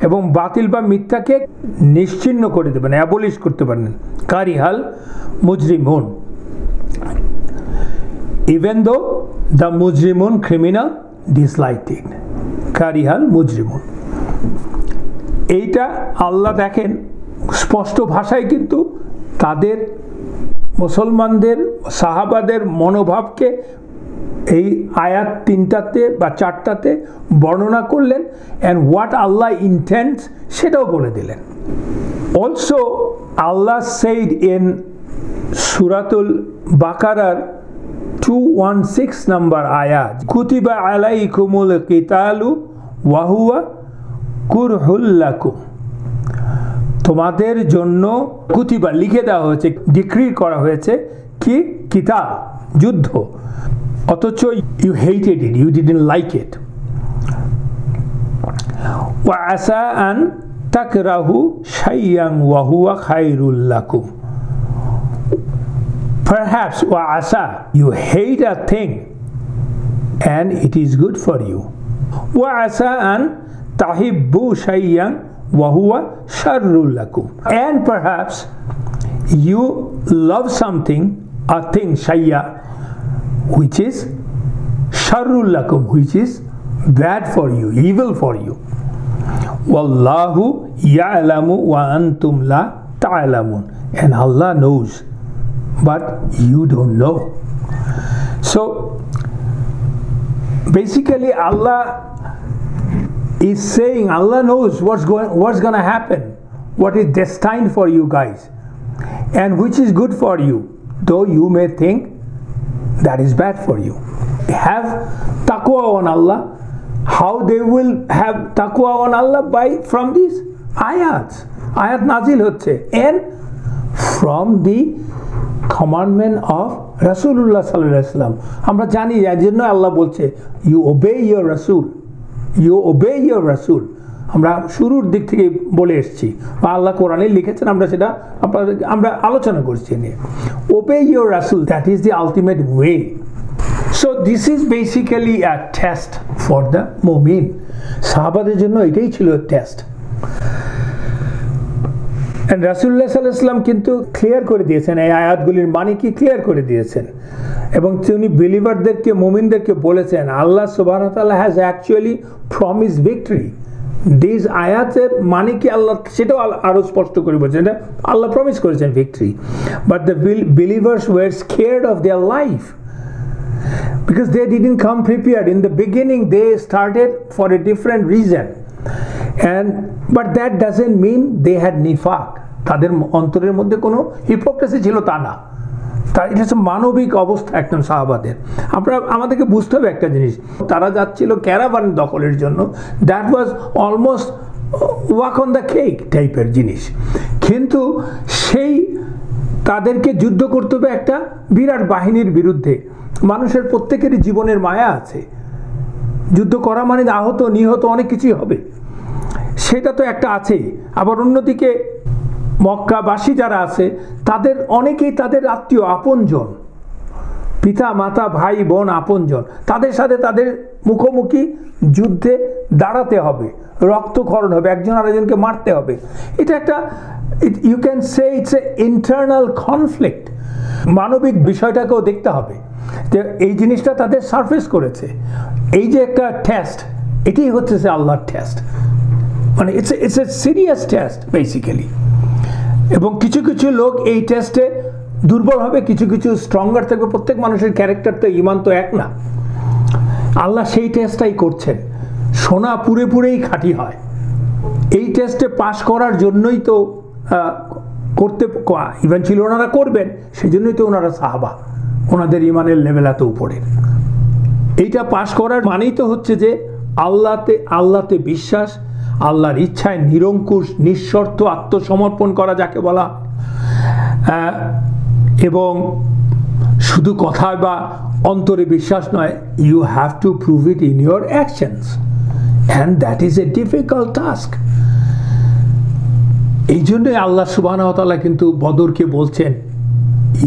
এবং বাতিল বা মিথ্যাকে নিশ্চিহ্ন করে দেবেন, অ্যাবলিশ করতে পারেন। কারিহাল মুজরিমুন, ইভেন দো দ্য মুজরিমুন ক্রিমিনাল ডিসলাইকড ইট, কারিহাল মুজরিমুন। এইটা আল্লাহ দেখেন স্পষ্ট ভাষায় কিন্তু তাদের মুসলমানদের সাহাবাদের মনোভাবকে এই আয়াত 3টাতে বা 4টাতে বর্ণনা করলেন, অ্যান্ড হোয়াট আল্লাহ ইন্টেন্ডস সেটাও বলে দিলেন। অলসো আল্লাহ সেইড ইন সূরাতুল বাকারার 216 নম্বর আয়াত, কুতিবা আলাইকুমুল কিতালু ওয়া হুয়া কুরহুল লাকুম, তোমাদের জন্য কুতিবা লিখে দেওয়া হয়েছে, ডিক্রি করা হয়েছে কি কিতাল, যুদ্ধ, অথচ you hated it, you didn't like it. ওয়া আসা আন তাকরাহু শাইয়ান ওয়া হুয়া খায়রুল লাকুম, perhaps wa asa you hate a thing and it is good for you, wa asa an tahibbu shay'an wa huwa sharrul lakum, and perhaps you love something, a thing, shay'a, which is sharrul lakum, which is bad for you, evil for you. Wallahu ya'lamu wa antum la ta'lamun, and Allah knows but you don't know. So basically Allah is saying, Allah knows what's going to happen, what is destined for you guys, and which is good for you, though you may think that is bad for you. Have taqwa on Allah. How they will have taqwa on Allah? From these ayat nazil hocche, and from the commandment of Rasulullah sallallahu alaihi wasallam. আমরা জানি এর জন্য আল্লাহ বলছে you obey your Rasul, you obey your Rasul, আমরা শুরুর দিক থেকে বলে এসেছি, আল্লাহ কোরআনে লিখেছেন, আমরা সেটা আমরা আলোচনা করছি নিয়ে। Obey your Rasul, that is the ultimate way. So this is basically a test for the mu'min. সাহাবাদের জন্য এটাই ছিল টেস্ট। And রাসূলুল্লাহ সাল্লাল্লাহু আলাইহি ওয়াসাল্লাম কিন্তু ক্লিয়ার করে দিয়েছেন, এই আয়াতগুলির মানে কি ক্লিয়ার করে দিয়েছেন, এবং তিনি বিলিভারদেরকে, মুমিনদেরকে বলেছেন আল্লাহ সুবহানাহু ওয়া তাআলা has actually promise victory. This আয়াতের মানে কি আল্লাহ সেটাও আরো স্পষ্ট করে বলছেন, এটা আল্লাহ প্রমিস করেছেন victory, but the believers were scared of their life because they didn't come prepared. In the beginning they started for a different reason, but that doesn't mean they had nifaq, তাদের অন্তরের মধ্যে কোনো hypocrisy ছিল তা না, এটা হচ্ছে মানবিক অবস্থা একদম সাহাবাদের। আমাদেরকে বুঝতে হবে একটা জিনিস, তারা যাচ্ছিল ক্যারাভান দখলের জন্য, that was almost walk on the cake টাইপের জিনিস, কিন্তু সেই তাদেরকে যুদ্ধ করতে হবে একটা বিরাট বাহিনীর বিরুদ্ধে। মানুষের প্রত্যেকেরই জীবনের মায়া আছে, যুদ্ধ করা মানে আহত নিহত অনেক কিছুই হবে, সেটা তো একটা আছেই। আবার অন্যদিকে মক্কাবাসী যারা আছে তাদের অনেকেই তাদের আত্মীয়, আপনজন, পিতা মাতা ভাই বোন আপনজন, তাদের সাথে তাদের মুখোমুখি যুদ্ধে দাঁড়াতে হবে, রক্তক্ষরণ হবে, একজন আরেকজনকে মারতে হবে। এটা একটা you can say it's a internal conflict. মানবিক বিষয়টাকেও দেখতে হবে যে এই জিনিসটা তাদের সারফেস করেছে। এই যে একটা টেস্ট, এটাই হচ্ছে যে আল্লাহর টেস্ট, মানে it's a serious test basically. এবং কিছু কিছু লোক এই টেস্টে দুর্বল হবে, কিছু কিছু স্ট্রঙ্গার থাকবে। প্রত্যেক মানুষের ক্যারেক্টার তো, ইমান তো এক না। আল্লাহ সেই টেস্টটাই করছেন। সোনা পুরেই খাঁটি হয়। এই টেস্টে পাশ করার জন্যই তো করতে ইভেনচুয়ালি ওনারা করবেন, সেই জন্যই তো ওনারা সাহাবা, ওনাদের ইমানের লেভেল এত উপরে। এইটা পাশ করার মানেই তো হচ্ছে যে আল্লাহতে বিশ্বাস, আল্লাহর ইচ্ছায় নিরঙ্কুশ নিঃশর্ত আত্মসমর্পণ করা যাকে বলা, এবং শুধু কথায় বা অন্তরে বিশ্বাস নয়, you have to prove it in your actions, and that is a difficult task. এই জন্যই আল্লাহ সুবহানাহু ওয়া তাআলা কিন্তু বদরকে বলছেন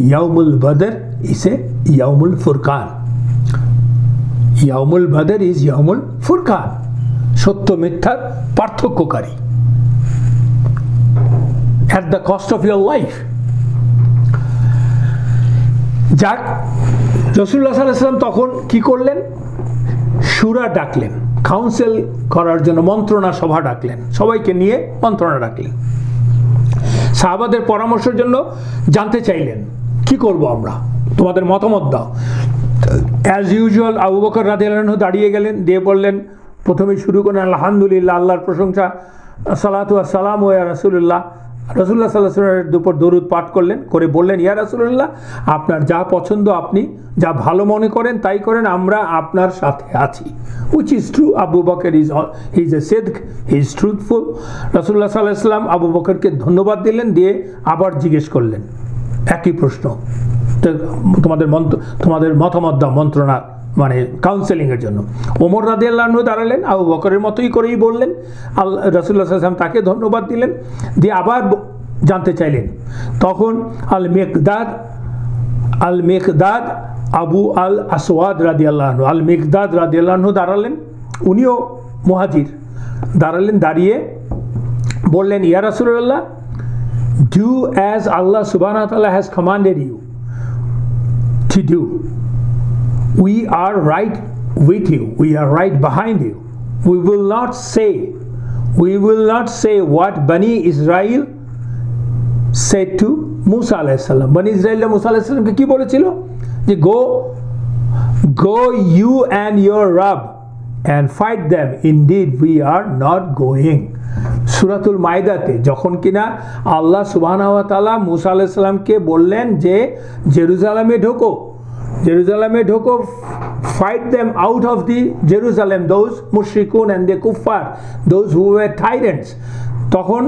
ইয়াউমুল বদর ইজ এ ইয়াউমুল ফুরকান। ইয়াউমুল বদর ইজ ইয়াউমুল ফুরকান, সত্য মিথ্যার পার্থক্যকারী। At the cost of your life. যাক, রাসূলুল্লাহ সাল্লাল্লাহু আলাইহি ওয়াসাল্লাম তখন কি করলেন? শুরা ডাকলেন, কাউন্সিল করার জন্য মন্ত্রণা সভা ডাকলেন, সবাইকে নিয়ে মন্ত্রণা ডাকলেন। সাহাবাদের পরামর্শের জন্য জানতে চাইলেন কি করব আমরা, তোমাদের মতামত দাও। অ্যাজ ইউজুয়াল আবু বকর রাদিয়াল্লাহু আনহু দাঁড়িয়ে গেলেন, দিয়ে বললেন, প্রথমে শুরু করেন আলহামদুলিল্লাহ, আল্লাহর প্রশংসা, সালাতু ওয়া সালামু ইয়া রাসূলুল্লাহ। রাসূলুল্লাহ সাল্লাল্লাহু আলাইহি ওয়াসাল্লামের দুপুর দরুদ পাঠ করলেন, করে বললেন, ইয়া রাসূলুল্লাহ, আপনার যা পছন্দ, আপনি যা ভালো মনে করেন তাই করেন, আমরা আপনার সাথে আছি। Which is true. Abu Bakr is a sidq, he is truthful. রাসূলুল্লাহ সাল্লাল্লাহু আলাইহি ওয়াসাল্লাম আবু বকরকে ধন্যবাদ দিলেন, দিয়ে আবার জিজ্ঞেস করলেন একই প্রশ্ন, তোমাদের মতামত দাও মন্ত্রণা মানে কাউন্সেলিং এর জন্য। ওমর রাদিয়াল্লাহু আনহু দাঁড়ালেন, আবু বকরের মতোই করেই বললেন। রাসূলুল্লাহ সাল্লাল্লাহু আলাইহি ওয়াসাল্লাম তাকে ধন্যবাদ দিলেন, দিয়ে আবার জানতে চাইলেন। তখন আল মিকদাদ আবু আল আসওয়াদ রাদিয়াল্লাহু আনহু, আল মিকদাদ রাদিয়াল্লাহু আনহু দাঁড়ালেন, উনিও মুহাজির, দাঁড়ালেন, দাঁড়িয়ে বললেন, ইয়া রাসূলুল্লাহ, do as Allah subhanahu wa ta'ala has commanded you to do. We are right with you, we are right behind you. We will not say what Bani Israel said to Musa alayhis salam. Bani Israel Musa alayhis salam ke ki bolechilo je go you and your Rabb and fight them, indeed we are not going. সূরাতুল মাইদাতে যখন কিনা আল্লাহ সুবহানাহু ওয়া তাআলা মুসা আলাইহিস সালামকে বললেন যে জেরুজালেমে ঢোকো, fight them out of the Jerusalem, those mushrikun and the kuffar, those who were tyrants, তখন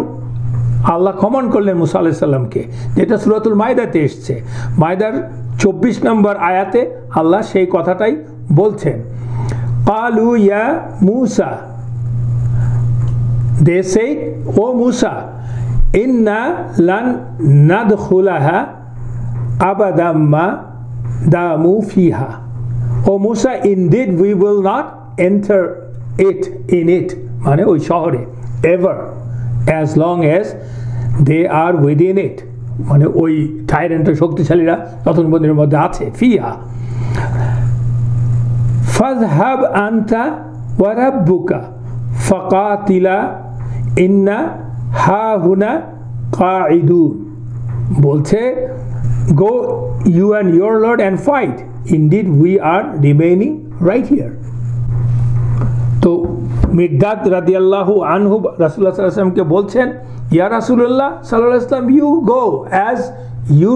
আল্লাহ কমান্ড করলেন মুসা আলাইহিস সালামকে, যেটা সূরাতুল মাইদাতে এসেছে। মাইদার 24 নম্বর আয়াতে আল্লাহ সেই কথাটাই বলছেন। ক্বালু ইয়া মুসা, they say, O Musa, inna lan nadkhulaha abadan ma damu fiha. O Musa, indeed we will not enter in it, মানে ওই শহরে, ever, as long as they are within it, মানে ওই টাইরেন্ট শক্তিশালীরা ততদিনের মধ্যে আছে। ফিহা ফাযহাব আনতা ওয়া রাব্বুকা ফাকাতিলা ইন্না হাহুনা কাঈদুন, বলছে go you and your Lord and fight, indeed we are remaining right here. তো মিকদাদ রাদিয়াল্লাহু আনহু রাসূলুল্লাহ সাল্লাল্লাহু আলাইহি ওয়াসাল্লামকে বলছেন, ইয়া রাসূলুল্লাহ সাল্লাল্লাহু আলাইহি ওয়াসাল্লাম, you go as you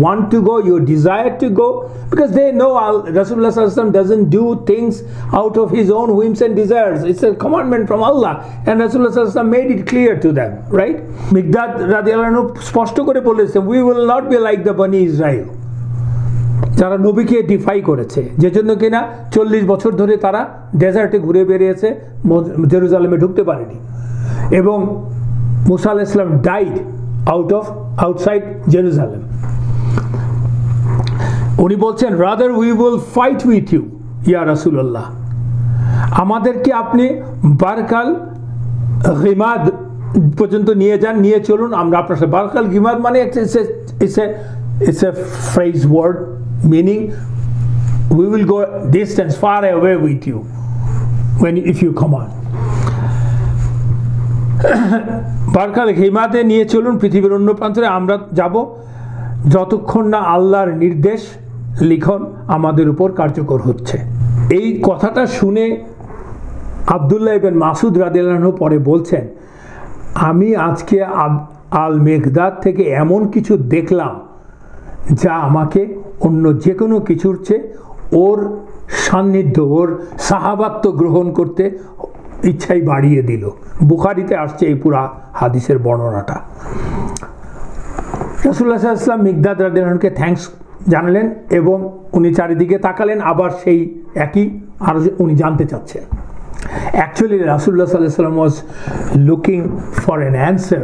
want to go, you desire to go, because they know Rasulullah sallallahu alaihi wasallam doesn't do things out of his own whims and desires. It's a commandment from Allah, and Rasulullah sallallahu alaihi wasallam made it clear to them, right? Miqdad radiyallahu anhu স্পষ্ট করে বলেছেন, we will not be like the Bani Israel, যারা নবীকে defy করেছে, যে জন্য কিনা 40 বছর ধরে তারা ডেজার্টে ঘুরে বেরিয়েছে, জেরুজালেমে ঢুকতে পারেনি, এবং মুসা আলাইহিস সালাম ডাইড outside Jerusalem. উনি বলছেন, rather we will fight with you ইয়া রাসূলুল্লাহ, আমাদেরকে আপনি বারকাল গিমাদ পর্যন্ত নিয়ে যান, নিয়ে চলুন, আমরা আপনার সাথে। বারকাল গিমাদ মানে it's a phrase word meaning we will go distance far away with you if you come on. বারকাল গিমাদে নিয়ে চলুন, পৃথিবীর অন্য প্রান্তে আমরা যাব যতক্ষণ না আল্লাহর নির্দেশ লিখন আমাদের উপর কার্যকর হচ্ছে। এই কথাটা শুনে আব্দুল্লাহ ইবনে মাসউদ রাদিয়াল্লাহু আনহু পরে বলছেন, আমি আজকে আল মিকদাদ থেকে এমন কিছু দেখলাম যা আমাকে অন্য যে কোনো কিছুর চেয়ে ওর সান্নিধ্য, ওর সাহাবাত্ব গ্রহণ করতে ইচ্ছাই বাড়িয়ে দিল। বুখারীতে আসছে এই পুরা হাদিসের বর্ণনাটা। রাসূলুল্লাহ সাল্লাল্লাহু আলাইহি ওয়াসাল্লাম মিকদাদ রাদিয়াল্লাহু আনহুকে থ্যাঙ্কস জানালেন, এবং উনি চারিদিকে তাকালেন, আবার সেই একই, আর উনি জানতে চাচ্ছেন। Actually, Rasulullah sallallahu alaihi wasallam was looking for an answer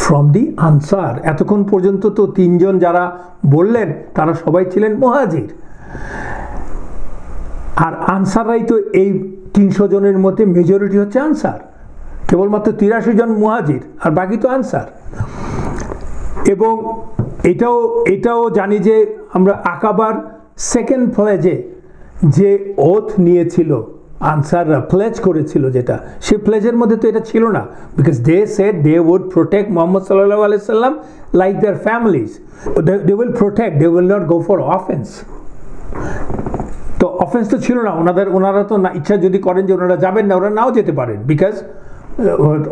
from the answer. এতক্ষণ পর্যন্ত তো তিনজন যারা বললেন তারা সবাই ছিলেন মুহাজির, আর আনসাররাই তো এই 300 জনের মধ্যে মেজরিটি হচ্ছে আনসার, কেবলমাত্র 83 জন মুহাজির আর বাকি তো আনসার। এবং এটাও জানি যে আমরা আকাবার সেকেন্ড প্লেজে যে ওথ নিয়েছিল আনসাররা, প্লেজ করেছিল, যেটা সেই প্লেজের মধ্যে তো এটা ছিল না, because they said they would protect Muhammad সাল্লাল্লাহু আলাইহি সাল্লাম like their families, they will protect, they will not go for offence. তো অফেন্স তো ছিল না ওনারা তো না ইচ্ছা যদি করেন যে ওনারা যাবেন না, ওরা নাও যেতে পারেন, বিকজ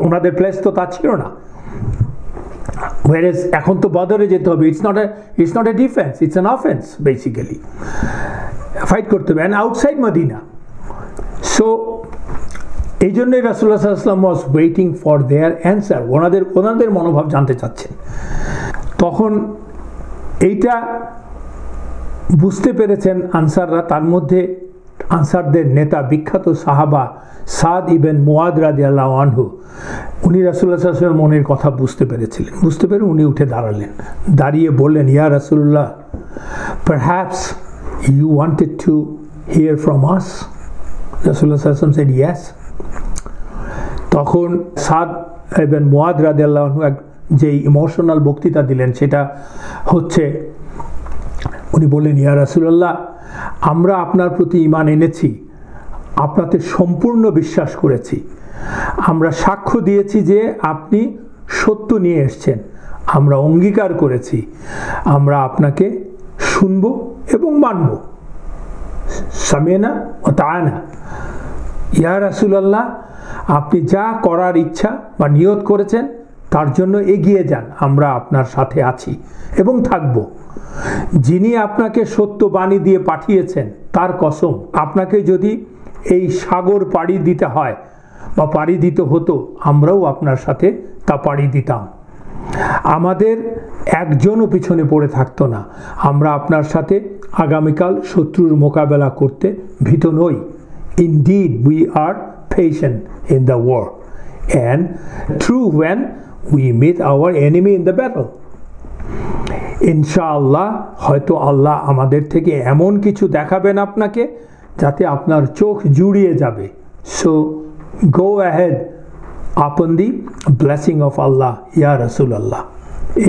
ওনাদের প্লেস তো তা ছিল না। Whereas এখন তো বদরে যেতে হবে, it's not a defense, it's an offense basically, fight করতে হবে, and outside Medina. So এই জন্যই রাসূলুল্লাহ সাল্লাল্লাহু আলাইহি ওয়াসাল্লাম was waiting for their answer, ওনাদের মনোভাব জানতে চাচ্ছেন। তখন এইটা বুঝতে পেরেছেন আনসাররা, তার মধ্যে আনসারদের নেতা বিখ্যাত সাহাবা সাদ ইবনে মুআদ রাদিয়াল্লাহু আনহু, উনি রাসূলুল্লাহ সাল্লাল্লাহু আলাইহি ওয়াসাল্লামের মনের কথা বুঝতে পেরেছিলেন। বুঝতে পেরে উনি উঠে দাঁড়ালেন, দাঁড়িয়ে বললেন, ইয়া রাসূলুল্লাহ, perhaps you wanted to hear from us? রাসূলুল্লাহ সাল্লাল্লাহু আলাইহি ওয়াসাল্লাম said yes. তখন সাদ ইবনে মুআদ রাদিয়াল্লাহু আনহু যে ইমোশনাল বক্তৃতা দিলেন, সেটা হচ্ছে উনি বললেন, ইয়া রাসূলুল্লাহ, আমরা আপনার প্রতি ঈমান এনেছি, আপনাতে সম্পূর্ণ বিশ্বাস করেছি, আমরা সাক্ষ্য দিয়েছি যে আপনি সত্য নিয়ে এসেছেন, আমরা অঙ্গীকার করেছি আমরা আপনাকে শুনব এবং মানব, সামিনা ও তাআনা। ইয়া রাসূলুল্লাহ, আপনি যা করার ইচ্ছা বা নিয়ত করেছেন তার জন্য এগিয়ে যান, আমরা আপনার সাথে আছি এবং থাকব। যিনি আপনাকে সত্য বাণী দিয়ে পাঠিয়েছেন তার কসম, আপনাকে যদি এই সাগর পাড়ি দিতে হয় বা পাড়ি দিতে হতো, আমরাও আপনার সাথে তা পাড়ি দিতাম, আমাদের একজনও পিছনে পড়ে থাকতো না, আমরা আপনার সাথে আগামীকাল শত্রুর মোকাবেলা করতে ভীত নই। Indeed we are patient in the war and true when we meet our enemy in the battle. ইনশাআল্লাহ হয়তো আল্লাহ আমাদের থেকে এমন কিছু দেখাবেন আপনাকে যাতে আপনার চোখ জুড়িয়ে যাবে। So go ahead upon the blessing of Allah, ইয়া রাসূলুল্লাহ।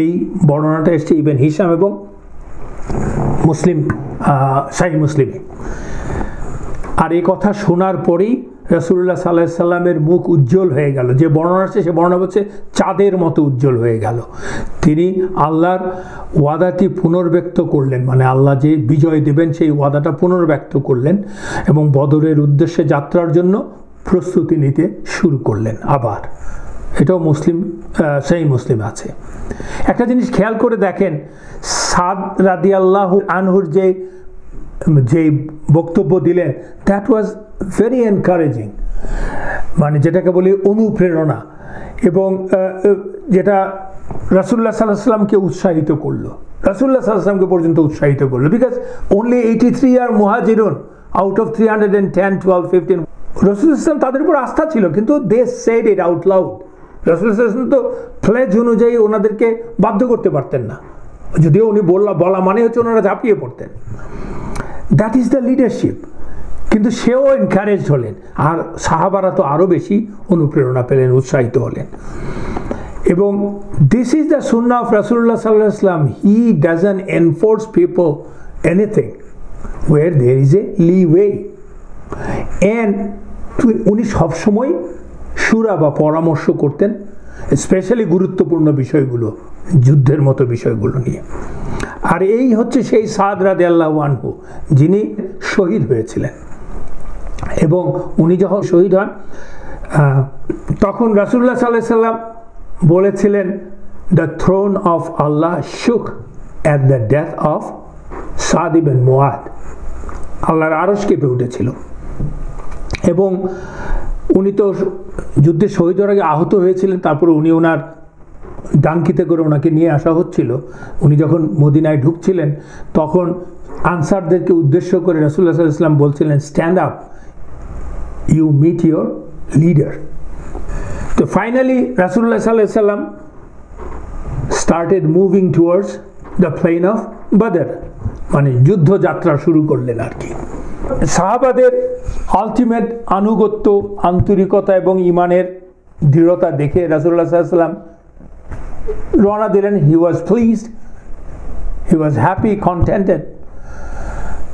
এই বর্ণনাটা এসেছে ইবনে হিশাম এবং মুসলিম, সহিহ মুসলিমে। আর এই কথা শোনার পরেই রাসূলুল্লাহ সাল্লাল্লাহু আলাইহি সাল্লামের মুখ উজ্জ্বল হয়ে গেল। যে বর্ণনা আছে সে বর্ণনা হচ্ছে চাঁদের মতো উজ্জ্বল হয়ে গেল। তিনি আল্লাহর ওয়াদাটি পুনর্ব্যক্ত করলেন, মানে আল্লাহ যে বিজয় দেবেন সেই ওয়াদাটা পুনর্ব্যক্ত করলেন এবং বদরের উদ্দেশ্যে যাত্রার জন্য প্রস্তুতি নিতে শুরু করলেন আবার। এটাও মুসলিম, সহিহ মুসলিম আছে। একটা জিনিস খেয়াল করে দেখেন, সাদ রাদিয়াল্লাহু আনহুর যে বক্তব্য দিলেন, দ্যাট ওয়াজ ভেরি এনকারেজিং, মানে যেটাকে বলি অনুপ্রেরণা, এবং যেটা রাসূলুল্লাহ সাল্লাল্লাহু আলাইহি ওয়াসাল্লামকে উৎসাহিত করলো, রাসূলুল্লাহ সাল্লাল্লাহু আলাইহি ওয়াসাল্লামকে পর্যন্ত উৎসাহিত করলো, বিকজ অনলি 83 আর মুহাজিরুন আউট অফ 310, 12, 15, রাসূলুল্লাহ সাল্লাল্লাহু তাদের উপর আস্থা ছিল, কিন্তু they said it out loud. রাসূলুল্লাহ সাল্লাল্লাহু আলাইহি ওয়াসাল্লাম তো প্লেজ অনুযায়ী ওনাদেরকে বাধ্য করতে পারতেন না, যদিও উনি বলা মানে হচ্ছে ওনারা ঝাঁপিয়ে পড়তেন। That is the leadership. কিন্তু সেও এনকারেজ হলেন, আর সাহাবারা তো আরও বেশি অনুপ্রেরণা পেলেন, উৎসাহিত হলেন। এবং দিস ইজ দ্য সুন্নাহ অফ রাসূলুল্লাহ সাল্লাল্লাহু আলাইহি ওয়াসাল্লাম, he doesn't enforce people anything where there is a leeway, and উনি সবসময় সুরা বা পরামর্শ করতেন, স্পেশালি গুরুত্বপূর্ণ বিষয়গুলো, যুদ্ধের মতো বিষয়গুলো নিয়ে। আর এই হচ্ছে সেই সাদ রাদিয়াল্লাহু আনহু যিনি শহীদ হয়েছিলেন। এবং উনি যখন শহীদ হন তখন রাসূলুল্লাহ সাল্লাল্লাহু আলাইহি ওয়াসাল্লাম বলেছিলেন, দ্য থ্রোন অফ আল্লাহ শুক at the death of Saad ibn Muadh, আল্লাহর আরশ কেঁপে উঠেছিল। এবং উনি তো যুদ্ধে শহীদ হওয়ার আগে আহত হয়েছিলেন, তারপরে উনি ওনার ডাঙ্কিতে করে ওনাকে নিয়ে আসা হচ্ছিল। উনি যখন মদিনায় ঢুকছিলেন তখন আনসারদেরকে উদ্দেশ্য করে রাসূলুল্লাহ সাল্লাল্লাহু আলাইহি ওয়াসাল্লাম বলছিলেন, stand up, you meet your leader. তো ফাইনালি রাসূলুল্লাহ সাল্লাল্লাহু আলাইহি ওয়াসাল্লাম started moving towards the plain of Badr, মানে যুদ্ধ যাত্রা শুরু করলেন আর কি। সাহাবাদের আলটিমেট আনুগত্য, আন্তরিকতা এবং ইমানের দৃঢ়তা দেখে রাসূলুল্লাহ সাল্লাল্লাহু আলাইহি ওয়াসাল্লাম রওনা দিলেন। He was pleased, he was happy, contented,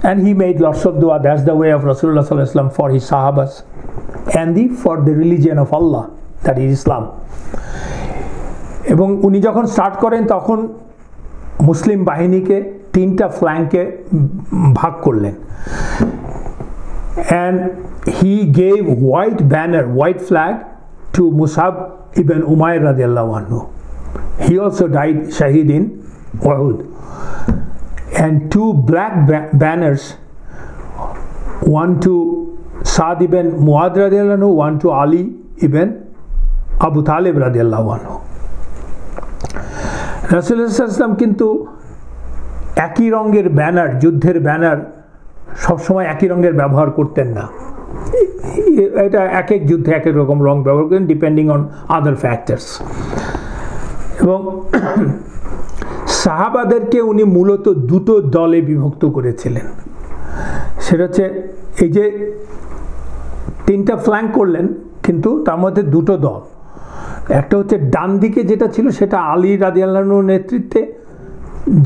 and he made lots of dua. That's the way of Rasulullah sallallahu alaihi wasallam for his sahabas and for the religion of Allah, that is Islam. এবং উনি যখন start করেন তখন মুসলিম বাহিনীকে তিনটা ফ্ল্যাঙ্কে ভাগ করলেন, and he gave white flag to Mus'ab ibn Umayr radiyallahu anhu. He also died shahid in Uhud. And two black banners, one to Sa'd ibn Mu'adh radiyallahu anhu, one to Ali ibn Abu Talib radiyallahu anhu. রাসূলুল্লাহ সাল্লাল্লাহু আলাইহি ওয়াসাল্লাম কিন্তু একই রঙের banner, যুদ্ধের banner সবসময় একই রঙের ব্যবহার করতেন না। এটা এক এক যুদ্ধে এক এক রকম রং ব্যবহার করেন, ডিপেন্ডিং অন আদার ফ্যাক্টরস। এবং সাহাবাদেরকে উনি মূলত দুটো দলে বিভক্ত করেছিলেন। সেটা হচ্ছে এই যে তিনটা ফ্ল্যাঙ্ক করলেন, কিন্তু তার মধ্যে দুটো দল। একটা হচ্ছে ডান দিকে যেটা ছিল সেটা আলী রাদিয়াল্লাহু আনহুর নেতৃত্বে,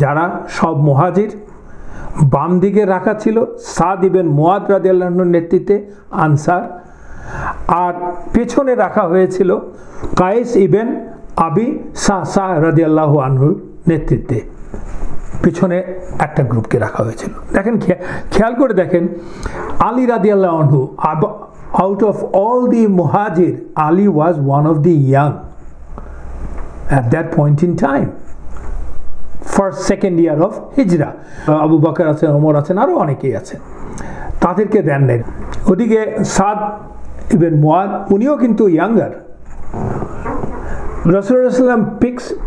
যারা সব মুহাজির। বাম দিকে রাখা ছিল সাদ ইবনে মুআদ রাদিয়াল্লাহু আনহুর নেতৃত্বে, আনসার। আর পেছনে রাখা হয়েছিল কায়েস ইবনে আবি সাসা রাদিয়াল্লাহু আনহুর নেতৃত্বে, পিছনে একটা গ্রুপকে রাখা হয়েছিল। দেখেন, খেয়াল করে দেখেন, আলী রাদিয়াল্লাহু আনহু, out of all the muhajir, Ali was one of the young at that point in time, first second year of hijrah. Abu Bakr আছেন, ওমর আছেন, আরো অনেকেই আছেন, তাদেরকে দেন নাই। ওদিকে সাদ ইবনে মুআদ, উনিও কিন্তু ইয়াঙ্গার। রাসূলুল্লাহ সাল্লাল্লাহু আলাইহি ওয়াসাল্লাম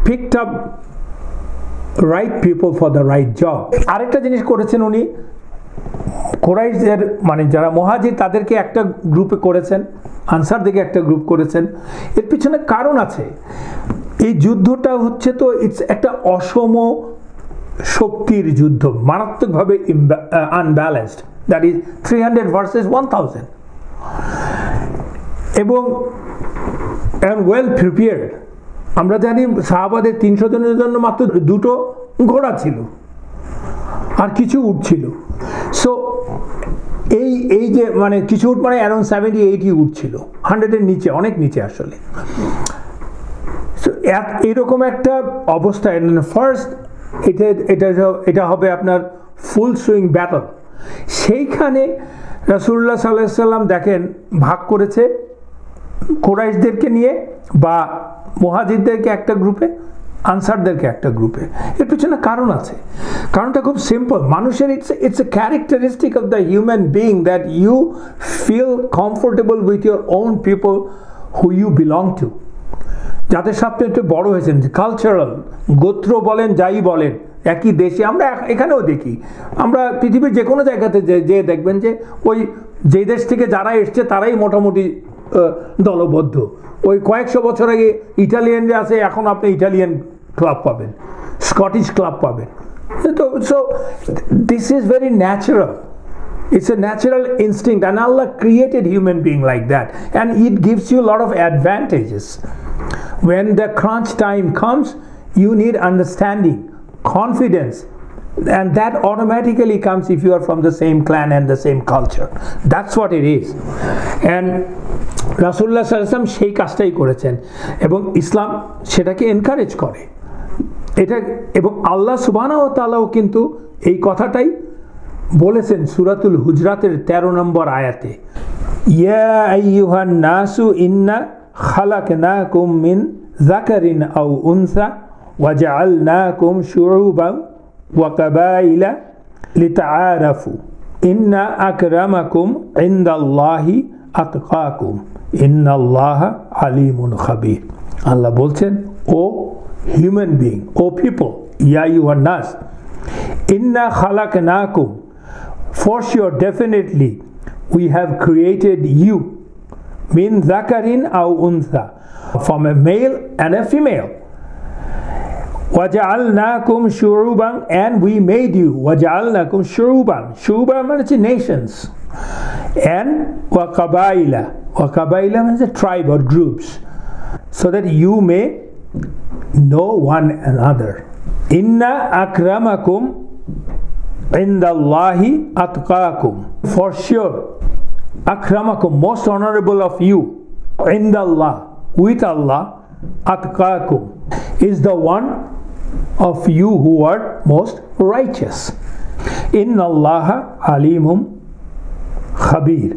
picked up right people for the right job. আরেকটা জিনিস করেছেন উনি, কুরাইশদের মানে যারা মুহাজির তাদেরকে একটা গ্রুপে করেছেন, আনসারদেরকে একটা গ্রুপ করেছেন। এর পিছনে কারণ আছে। এই যুদ্ধটা হচ্ছে তো ইটস একটা অসম শক্তির যুদ্ধ, মারাত্মকভাবে আনব্যালেন্সড, দ্যাট ইজ 300 ভার্সেস 1000, এবং ওয়েল প্রিপেয়ার্ড। আমরা জানি সাহাবাদের 300 জনের জন্য মাত্র দুটো ঘোড়া ছিল আর কিছু উট ছিল। সো এই যে মানে কিছু উট মানে অ্যারাউন্ড 70-80 উট ছিল, 100-এর নিচে, অনেক নিচে আসলে। সো এরকম একটা অবস্থায় ফার্স্ট এটা হবে আপনার ফুল সুইং ব্যাটল। সেইখানে রাসূলুল্লাহ সাল্লাল্লাহু আলাইহি ওয়াসাল্লাম দেখেন ভাগ করেছে কুরাইশদেরকে নিয়ে, বা মুহাজিরদেরকে একটা গ্রুপে, আনসারদেরকে একটা গ্রুপে। এর পিছনে কারণ আছে। কারণটা খুব সিম্পল। মানুষের it's a characteristic of the human being that you feel comfortable with your own people who you belong to, যাদের সাথে একটু বড় হয়েছেন। কালচারাল, গোত্র বলেন, যাই বলেন, একই দেশে। আমরা এখানেও দেখি, আমরা পৃথিবীর যে কোনো জায়গাতে যে দেখবেন যে ওই যে দেশ থেকে যারা এসছে তারাই মোটামুটি দলবদ্ধ। ওই কয়েকশো বছর আগে ইটালিয়ানরা আছে, এখন আপনি ইটালিয়ান ক্লাব পাবেন, স্কটিশ ক্লাব পাবেন। তো so this is very natural, it's a natural instinct, and Allah created human being like that, and it gives you a lot of advantages. When the crunch time comes, you need understanding, confidence, and that automatically comes if you are from the same clan and the same culture. That's what it is. And রাসূলুল্লাহ সাল্লাল্লাহু আলাইহি ওয়াসাল্লাম সেই কাজটাই করেছেন, এবং ইসলাম সেটাকে encourage করে এটা। এবং আল্লাহ সুবহানাহু ওয়া তাআলাও কিন্তু এই কথাটাই বলেছেন সূরাতুল হুজরাতের 13 নম্বর আয়াতে, ইয়া আইয়ুহান নাসু ইন্না খালাকনাকুম মিন যাকারিন আও উনসা ওয়া জাআলনাকুম শুউবান ওয়া কাবাইলা লিতাআরাফু ইন্না আকরামাকুম ইনদাল্লাহি আতকাকুম ইন্নাল্লাহা আলিমুন খাবীর। আল্লাহ বলছেন, ও হিউম্যান বিং, ও পিপল, ইয়া আইয়ুহান নাস, ইন্না খালাকনাকুম, for sure, definitely, we have created you, min zakarin aw untha, from a male and a female. وَجَعَلْنَاكُمْ شُعُوبًا, and we made you, وَجَعَلْنَاكُمْ شُعُوبًا, شُعُوبًا means nations, and وَقَبَائِلَ, وَقَبَائِلَ means a tribe or groups, so that you may know one another. Inna akramakum indallahi atqakum, for sure akramakum, most honorable of you, indallah, with Allah, atqakum, is the one of you who are most righteous. Inna allaha alimum khabir,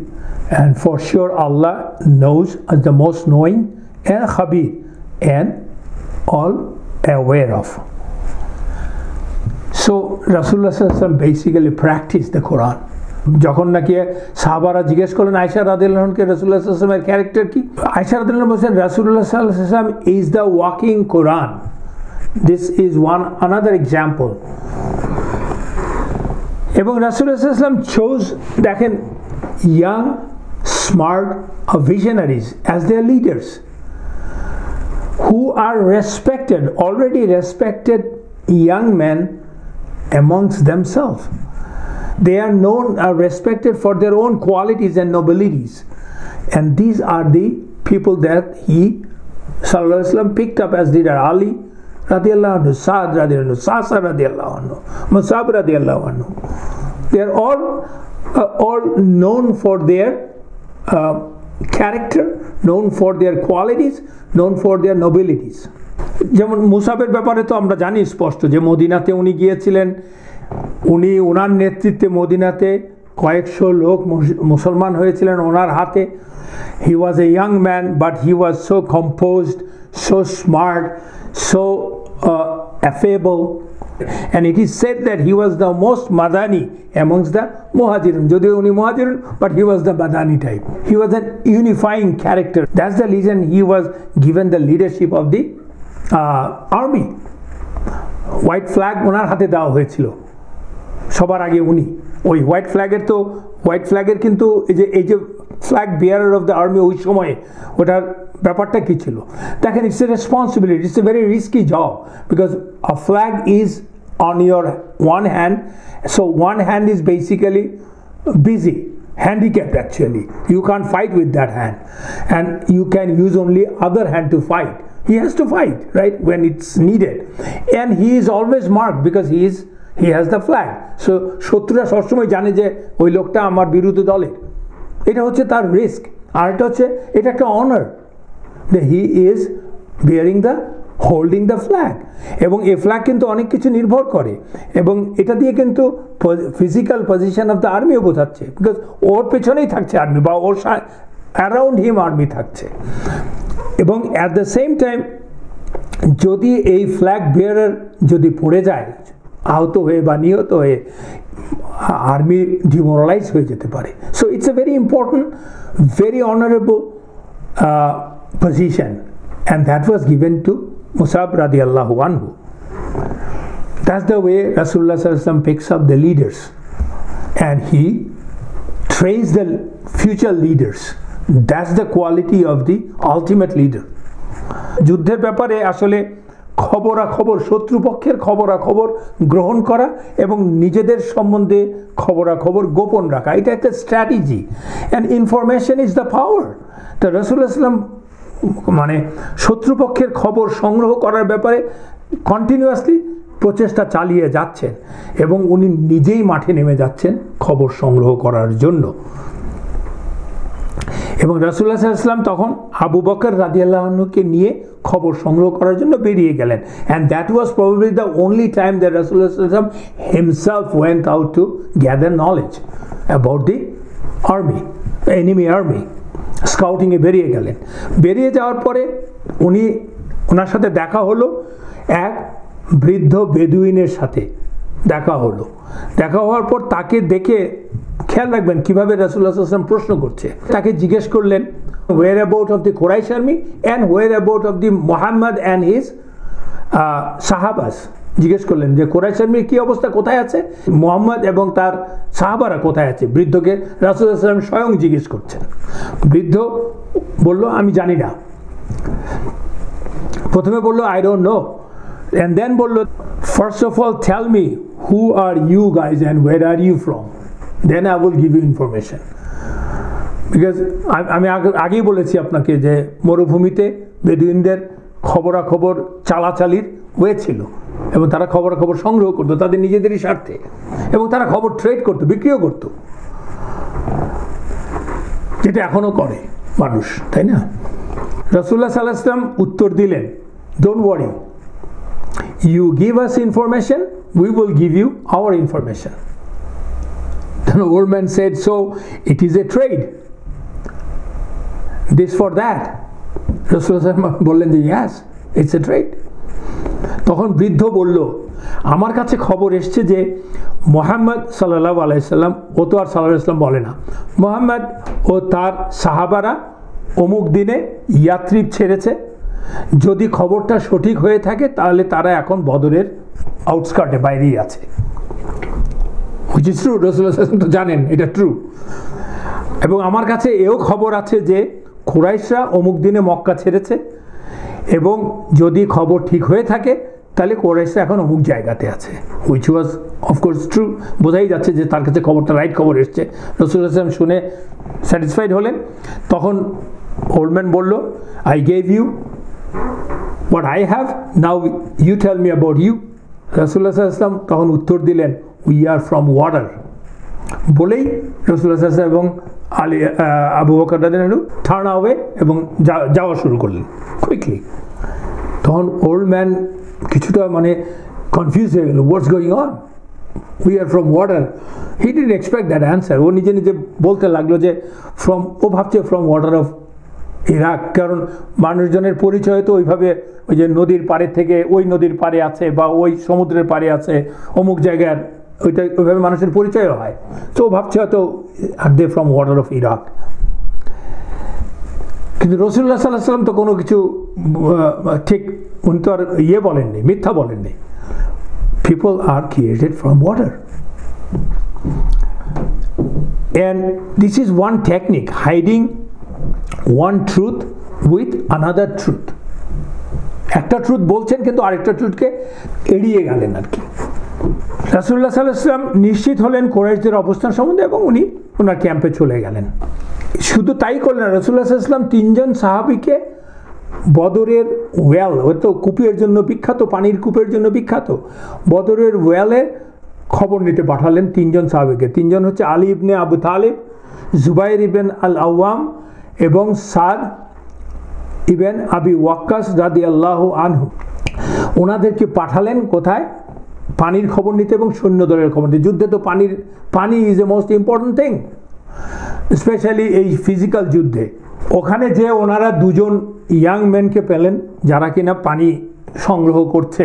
and for sure Allah knows, as the most knowing, and khabir, and all aware of. So Rasulullah sallallahu alaihi wasallam basically practiced the Quran. যখন নাকি সাহাবারা জিজ্ঞেস করলেন আয়েশা রাদিয়াল্লাহু আনহাকে রাসূলুল্লাহ সাল্লাল্লাহু আলাইহি ওয়াসাল্লামের character কি, আয়েশা রাদিয়াল্লাহু আনহা বলেন রাসূলুল্লাহ সাল্লাল্লাহু আলাইহি ওয়াসাল্লাম is the walking Quran. This is another example. এবং রাসূলুল্লাহ সাল্লাল্লাহু আলাইহি ওয়াসাল্লাম chose, দেখেন, young, smart visionaries as their leaders, who are respected, already respected young men amongst themselves. They are known, are respected for their own qualities and nobilities, and these are the people that he sallallahu alaihi wasallam picked up as leader. Ali radiyallahu anhu, Sa'd radiyallahu anhu, Sa'sa radiyallahu anhu, Mus'ab radiyallahu anhu. They are all known for their character, known for their qualities, known for their nobilities. যেমন মুসাবের ব্যাপারে তো আমরা জানি স্পষ্ট যে মদিনাতে উনি গিয়েছিলেন, উনি ওনার নেতৃত্বে মদিনাতে কয়েকশো লোক মুসলমান হয়েছিলেন ওনার হাতে. He was a young man, but he was so composed, so smart, so affable, and it is said that he was the most Madani amongst the Muhajirun. Jodio uni Muhajirun, but he was the Madani type. He was an unifying character. That's the reason he was given the leadership of the army. White flag ওনার হাতে দেওয়া হয়েছিল সবার আগে। উনি ওই white ফ্ল্যাগের কিন্তু এই যে flag bearer of the army ওই সময়ে ওটার ব্যাপারটা কী ছিল দেখেন, it's a responsibility, it's a very risky job, because a flag is on your one hand, so one hand is basically busy, handicapped actually. You can't fight with that hand, and you can use only other hand to fight. He has to fight, right, when it's needed, and he is always marked because he has the flag. So শত্রুরা সবসময় জানে যে ওই লোকটা আমার বিরোধী দলের, এটা হচ্ছে তার রিস্ক। আর এটা হচ্ছে এটা একটা honour that he is bearing the holding the flag, এবং এই ফ্ল্যাগ কিন্তু অনেক কিছু নির্ভর করে, এবং এটা দিয়ে কিন্তু ফিজিক্যাল পজিশন অফ দ্য আর্মিও বোঝাচ্ছে, বিকজ ওর পেছনেই থাকছে আর্মি, বা ওর অ্যারাউন্ড হিম আর্মি থাকছে। এবং অ্যাট দ্য সেম টাইম যদি এই ফ্ল্যাগ বিয়ারার যদি পড়ে যায় আহত হয়ে বা নিহত হয়ে, আর্মি ডিমোরালাইজ হয়ে যেতে পারে। So it's a very important, very honourable position, and that was given to Mus'ab radiyallahu anhu. That's the way Rasulullah sallallahu alaihi wasallam picks up the leaders, and he trains the future leaders. That's the quality of the ultimate leader. যুদ্ধের ব্যাপারে আসলে খবরাখবর, শত্রুপক্ষের খবরাখবর গ্রহণ করা এবং নিজেদের সম্বন্ধে খবরাখবর গোপন রাখা, এটা একটা strategy, and information is the power. তো রাসূলুল্লাহ সাল্লাল্লাহু আলাইহি ওয়াসাল্লাম মানে শত্রুপক্ষের খবর সংগ্রহ করার ব্যাপারে কন্টিনিউয়াসলি প্রচেষ্টা চালিয়ে যাচ্ছেন, এবং উনি নিজেই মাঠে নেমে যাচ্ছেন খবর সংগ্রহ করার জন্য। এবং রাসূলুল্লাহ সাল্লাল্লাহু আলাইহি ওয়াসাল্লাম তখন আবু বকর রাদিয়াল্লাহু আনহুকে নিয়ে খবর সংগ্রহ করার জন্য বেরিয়ে গেলেন, and that was probably the only time that Rasulullah sallallahu alaihi wasallam himself went out to gather knowledge about the army, enemy army. স্কাউটিংয়ে বেরিয়ে গেলেন। বেরিয়ে যাওয়ার পরে ওনার সাথে দেখা হলো, এক বৃদ্ধ বেদুইনের সাথে দেখা হলো। দেখা হওয়ার পর তাকে দেখে খেয়াল রাখবেন কিভাবে রাসূলুল্লাহ সাল্লাল্লাহু আলাইহি ওয়াসাল্লাম প্রশ্ন করছে। তাকে জিজ্ঞেস করলেন where about of the Quraysh army and where about of the Muhammad and his সাহাবাস। জিজ্ঞেস করলেন যে কুরাইশ আর্মির কি অবস্থা, কোথায় আছে, মুহাম্মদ এবং তার সাহাবারা কোথায় আছে। বৃদ্ধকে রাসূলুল্লাহ সাল্লাল্লাহু আলাইহি ওয়াসাল্লাম স্বয়ং জিজ্ঞেস করছেন। বৃদ্ধ বলল আমি জানি না। প্রথমে বলল I don't know, And then বলল, first of all tell me who are you guys and where are you from, then I will give you information. Because আমি আগেই বলেছি আপনাকে যে মরুভূমিতে বেদুইনদের খবরাখবর চালাচালির ওয়ে ছিল এবং তারা খবরাখবর সংগ্রহ করতো তাদের নিজেদেরই স্বার্থে এবং তারা খবর ট্রেড করতো, বিক্রিও করতো, যেটা এখনো করে মানুষ, তাই না? রাসূলুল্লাহ সাল্লাল্লাহু আলাইহি ওয়াসাল্লাম উত্তর দিলেন, don't worry, you give us information, we will give you our information. The old man said, so it is a trade, this for that. Rasulullah বললেন যে yes, it's a trade. তখন বৃদ্ধ বলল, আমার কাছে খবর এসছে যে মুহাম্মদ সাল্লাল্লাহু আলাইহি সাল্লাম, ও তো আর সাল্লাল্লাহু আলাইহি সাল্লাম বলে না, মুহাম্মদ ও তার সাহাবারা অমুক দিনে ইয়াথরিব ছেড়েছে, যদি খবরটা সঠিক হয়ে থাকে তাহলে তারা এখন বদরের আউটস্কার্টে বাইরেই আছে। which is true, রাসূলুল্লাহ সাল্লাল্লাহু আলাইহি ওয়াসাল্লাম তো জানেন এটা ট্রু। এবং আমার কাছে এও খবর আছে যে কুরাইশরা অমুক দিনে মক্কা ছেড়েছে এবং যদি খবর ঠিক হয়ে থাকে তাহলে কুরাইশরা এখন অমুক জায়গাতে আছে, which was of course true. বোঝাই যাচ্ছে যে তার কাছে খবরটা রাইট খবর এসছে। রাসূলুল্লাহ সাল্লাল্লাহু আলাইহি ওয়াসাল্লাম শুনে স্যাটিসফাইড হলেন। তখন ওল্ড ম্যান বলল, I gave you what I have, now you tell me about you. রাসূলুল্লাহ সাল্লাল্লাহু আলাইহি ওয়াসাল্লাম তখন উত্তর দিলেন, we are from water. বলেই রাসূলুল্লাহ সাল্লাল্লাহু আলাইহি ওয়াসাল্লাম এবং আবু বকর রাদিয়াল্লাহু আনহু টার্ন অ্যাওয়ে এবং যাওয়া শুরু করলেন কুইকলি। তখন ওল্ড ম্যান কিছুটা মানে কনফিউজ হয়ে গেল, what's going on, we are from water. He didn't expect that answer. ও নিজে নিজে বলতে লাগলো যে ও ভাবছে ফ্রম ওয়াটার অফ ইরাক, কারণ মানুষজনের পরিচয় তো ওইভাবে ওই যে নদীর পাড়ে থেকে ওই নদীর পাড়ে আছে বা ওই সমুদ্রের পাড়ে আছে অমুক জায়গার, ওইভাবে মানুষের পরিচয়ও হয়। তো ভাবছে হয়তো are they from water of Iraq. কিন্তু রাসূলুল্লাহ সাল্লাল্লাহু আলাইহি ওয়াসাল্লাম তো কোনো কিছু ঠিক, উনি তো আর বলেননি, মিথ্যা বলেননি। People R created from water, and this is one technique, hiding one truth with another truth. একটা ট্রুথ বলছেন কিন্তু আরেকটা ট্রুথকে এড়িয়ে গেলেন আর কি। রাসূলুল্লাহ সাল্লাল্লাহু আলাইহি ওয়াসাল্লাম নিশ্চিত হলেন কুরাইশদের অবস্থান সম্বন্ধে এবং উনি ওনার ক্যাম্পে চলে গেলেন। শুধু তাই করলেন, রাসূলুল্লাহ সাল্লাল্লাহু আলাইহি ওয়াসাল্লাম তিনজন সাহাবীকে বদরের ওয়েল, ও তো কূপের জন্য বিখ্যাত, পানির কূপের জন্য বিখ্যাত, বদরের ওয়েলে খবর নিতে পাঠালেন তিনজন সাহাবীকে। তিনজন হচ্ছে আলী ইবনে আবু তালিব, জুবাইর ইবনে আল আওয়াম এবং সাদ ইবনে আবি ওয়াক্কাস রাদিয়াল্লাহু আনহু। ওনাদেরকে পাঠালেন কোথায়? পানির খবর নিতে এবং সৈন্যদলের খবর নিতে। যুদ্ধে তো পানি is a most important thing, specially এই ফিজিক্যাল যুদ্ধে। ওখানে যে ওনারা দুজন ইয়াং ম্যানকে পেলেন যারা কিনা পানি সংগ্রহ করছে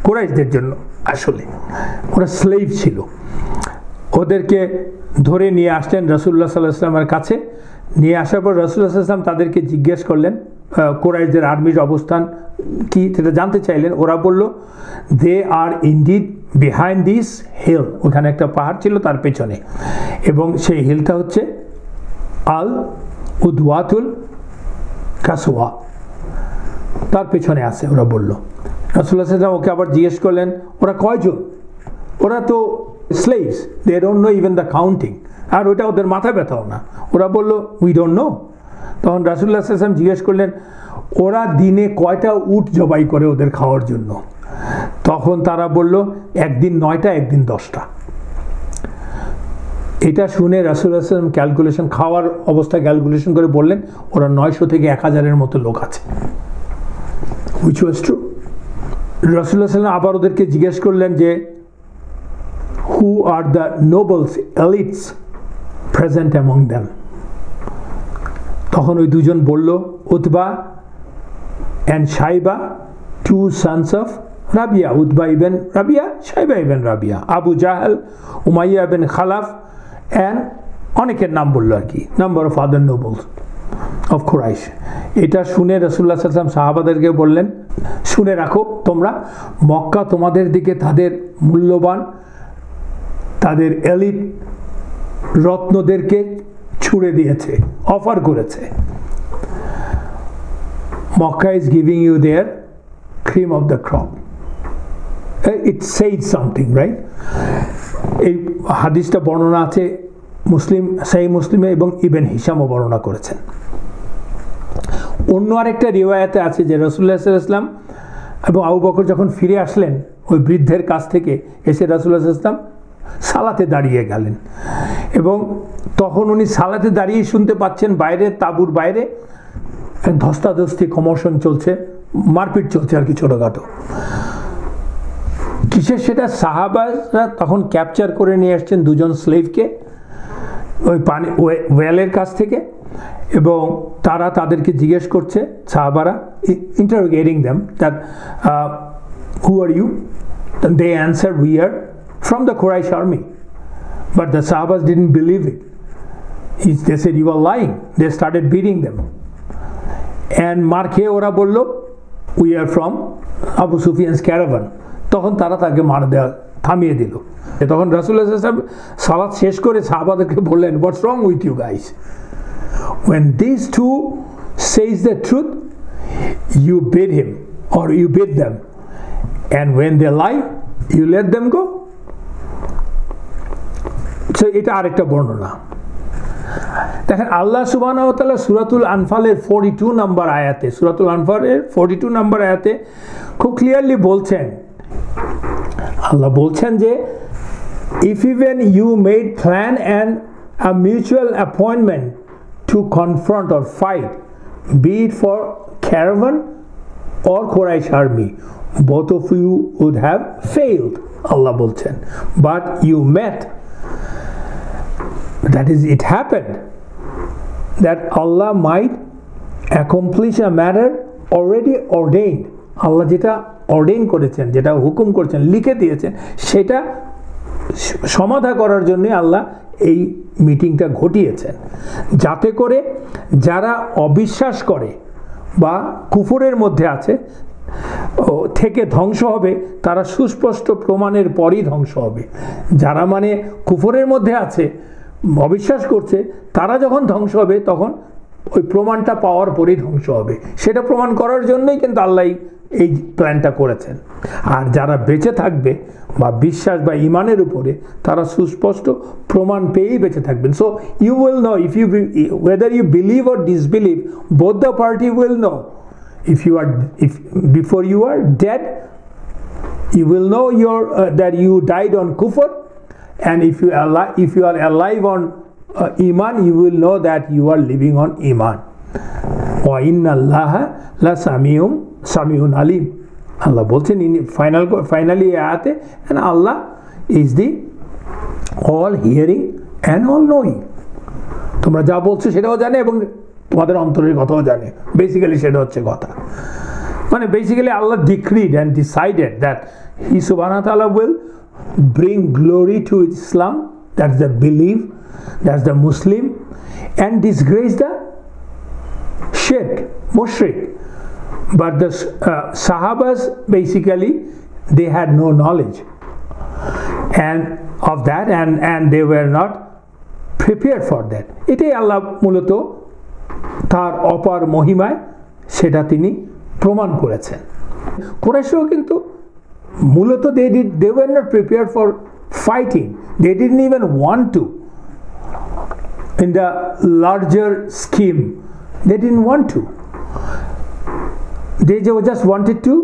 কুরাইশদের জন্য, আসলে ওরা স্লেভ ছিল। ওদেরকে ধরে নিয়ে আসলেন রাসূলুল্লাহ সাল্লাল্লাহু আলাইহি ওয়াসাল্লামের কাছে। নিয়ে আসার পর রাসূলুল্লাহ সাল্লাল্লাহু আলাইহি ওয়াসাল্লাম তাদেরকে জিজ্ঞেস করলেন কুরাইশদের আর্মির অবস্থান কি, সেটা জানতে চাইলেন। ওরা বলল, দে আর ইনডিড বিহাইন্ড দিস হিল, ওখানে একটা পাহাড় ছিল তার পেছনে, এবং সেই হিলটা হচ্ছে আল উদওয়াতুল কাসওয়া, তার পেছনে আছে ওরা বলল। রাসূলুল্লাহ সাল্লাল্লাহু আলাইহি ওয়াসাল্লাম ওকে আবার জিজ্ঞেস করলেন, ওরা কয়জন? ওরা তো slaves, they don't know even the counting, আর ওটা ওদের মাথা ব্যথাও না। ওরা বলল, উই ডোন্ট নো। তখন রাসূলুল্লাহ সাল্লাল্লাহু আলাইহি ওয়াসাল্লাম জিজ্ঞেস করলেন, ওরা দিনে কয়টা উট জবাই করে ওদের খাওয়ার জন্য? তখন তারা বলল, একদিন 9টা, একদিন 10টা। এটা শুনে রাসূলুল্লাহ সাল্লাল্লাহু আলাইহি ওয়াসাল্লাম ক্যালকুলেশন, খাওয়ার অবস্থা ক্যালকুলেশন করে বললেন, ওরা 900 থেকে 1000-এর মতো লোক আছে, which was true. রাসূলুল্লাহ সাল্লাল্লাহু আলাইহি ওয়াসাল্লাম আবার ওদেরকে জিজ্ঞেস করলেন যে, who are the nobles, elites present among them? তখন ওই দুজন বলল, Utba and Shaiba, two sons of Rabia, Utba ibn Rabia, Shaiba ibn Rabia, Abu Jahl, Umayyah ibn Khalaf, and অনেকের নাম বললো আর কি, number of other nobles of Quraysh. এটা শুনে রাসূলুল্লাহ সাল্লাল্লাহু আলাইহি ওয়াসাল্লাম সাহাবাদেরকে বললেন, শুনে রাখো তোমরা, মক্কা তোমাদের দিকে তাদের মূল্যবান, তাদের এলিট রত্নদেরকে ছুড়ে দিয়েছে, অফার করেছে। Mecca is giving you their cream of the crop, it says something, right? এই হাদিসটা বর্ণনা আছে মুসলিম, সহিহ মুসলিমে এবং ইবনে হিশামও বর্ণনা করেছেন। অন্য আরেকটা রিওয়ায়াতে আছে যে রাসূলুল্লাহ সাল্লাল্লাহু আলাইহি ওয়াসাল্লাম এবং আবু বকর যখন ফিরে আসলেন ওই বৃদ্ধের কাছ থেকে, এসে রাসূলুল্লাহ সাল্লাল্লাহু আলাইহি ওয়াসাল্লাম সালাতে দাঁড়িয়ে গেলেন এবং তখন উনি সালাতে দাঁড়িয়ে শুনতে পাচ্ছেন বাইরে, তাঁবুর বাইরে ধস্তাধস্তি, কমোশন চলছে, মারপিট চলছে আর কি, ছোটোখাটো। কিসের সেটা? সাহাবারা তখন ক্যাপচার করে নিয়ে আসছেন দুজন স্লেভকে ওই পানি ওয়েলের কাছ থেকে, এবং তারা তাদেরকে জিজ্ঞেস করছে, সাহাবারা interrogating them that who are you? They answer, we are from the Quraysh army. But the Sahabas didn't believe it. They said, you are lying. They started beating them. And মার খেয়ে ওরা বলল, we are from Abu Sufyan's caravan. তখন তারা তাকে মার দেওয়া থামিয়ে দিল। তখন রাসূলুল্লাহ সাল্লাল্লাহু আলাইহি ওয়াসাল্লাম সালাত শেষ করে সাহাবাদেরকে বললেন, what's wrong with you guys? When these two says the truth, you beat him or you beat them. And when they lie, you let them go. এটা আরেকটা বর্ণনা। দেখেন আল্লাহ সুবহানাহু ওয়া তাআলা সূরাতুল আনফালের 42 নম্বর আয়াতে, সূরাতুল আনফালের 42 নম্বর আয়াতে খুব ক্লিয়ারলি বলছেন, আল্লাহ বলছেন যে if even you made plan and a mutual appointment to confront or fight, be it for caravan or Quraysh army, both of you would have failed. আল্লাহ বলছেন, but you met. That is, it happened that Allah might accomplish a matter already ordained. Allah যেটা ordain করেছেন, যেটা হুকুম করেছেন, লিখে দিয়েছেন, সেটা সমাধা করার জন্য আল্লাহ এই মিটিংটা ঘটিয়েছেন, যাতে করে যারা অবিশ্বাস করে বা কুফরের মধ্যে আছে থেকে ধ্বংস হবে, তারা সুস্পষ্ট প্রমাণের পরই ধ্বংস হবে। যারা মানে কুফরের মধ্যে আছে, অবিশ্বাস করছে, তারা যখন ধ্বংস হবে তখন ওই প্রমাণটা পাওয়ার পরেই ধ্বংস হবে। সেটা প্রমাণ করার জন্যই কিন্তু আল্লাহ এই প্ল্যানটা করেছেন। আর যারা বেঁচে থাকবে বা বিশ্বাস বা ইমানের উপরে, তারা সুস্পষ্ট প্রমাণ পেয়েই বেঁচে থাকবেন। So you will know, if you whether you believe or disbelieve, both the party will know. If before you are dead, you will know that you died on kufr, and if you are alive on iman, you will know that you are living on iman. Wa inna Allaha la samiun alim. Allah বলছেন finally ayate, and Allah is the all hearing and all knowing. তোমরা যা বলছো সেটাও জানে এবং তোমাদের অন্তরের কথাও জানে। বেসিক্যালি সেটা হচ্ছে কথা। মানে basically Allah decreed and decided that He subhanahu wa ta'ala will bring glory to Islam, that's the belief, that's the Muslim, and disgrace the shirk, mushrik. But the Sahabas, basically, they had no knowledge and of that, and they were not prepared for that. এটাই আল্লাহ মূলত তার অপার মহিমায় সেটা তিনি প্রমাণ করেছেন। কুরাইশও কিন্তু মূলত they were not prepared for fighting. They didn't even want to. In the larger scheme, they didn't want to. They just wanted to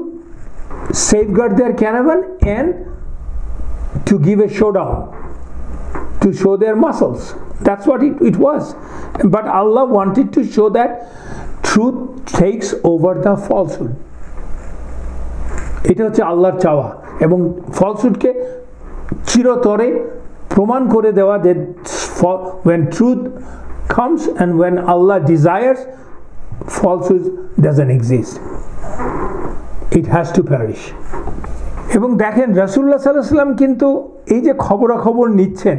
safeguard their caravan and to give a showdown, to show their muscles. That's what it was. But Allah wanted to show that truth takes over the falsehood. এটা হচ্ছে আল্লাহর চাওয়া, এবং ফলসুডকে চিরতরে প্রমাণ করে দেওয়া যে when truth comes and when Allah desires, falsehood doesn't exist. It has to perish. এবং দেখেন রাসূলুল্লাহ সাল্লাল্লাহু আলাইহি ওয়াসাল্লাম কিন্তু এই যে খবরাখবর নিচ্ছেন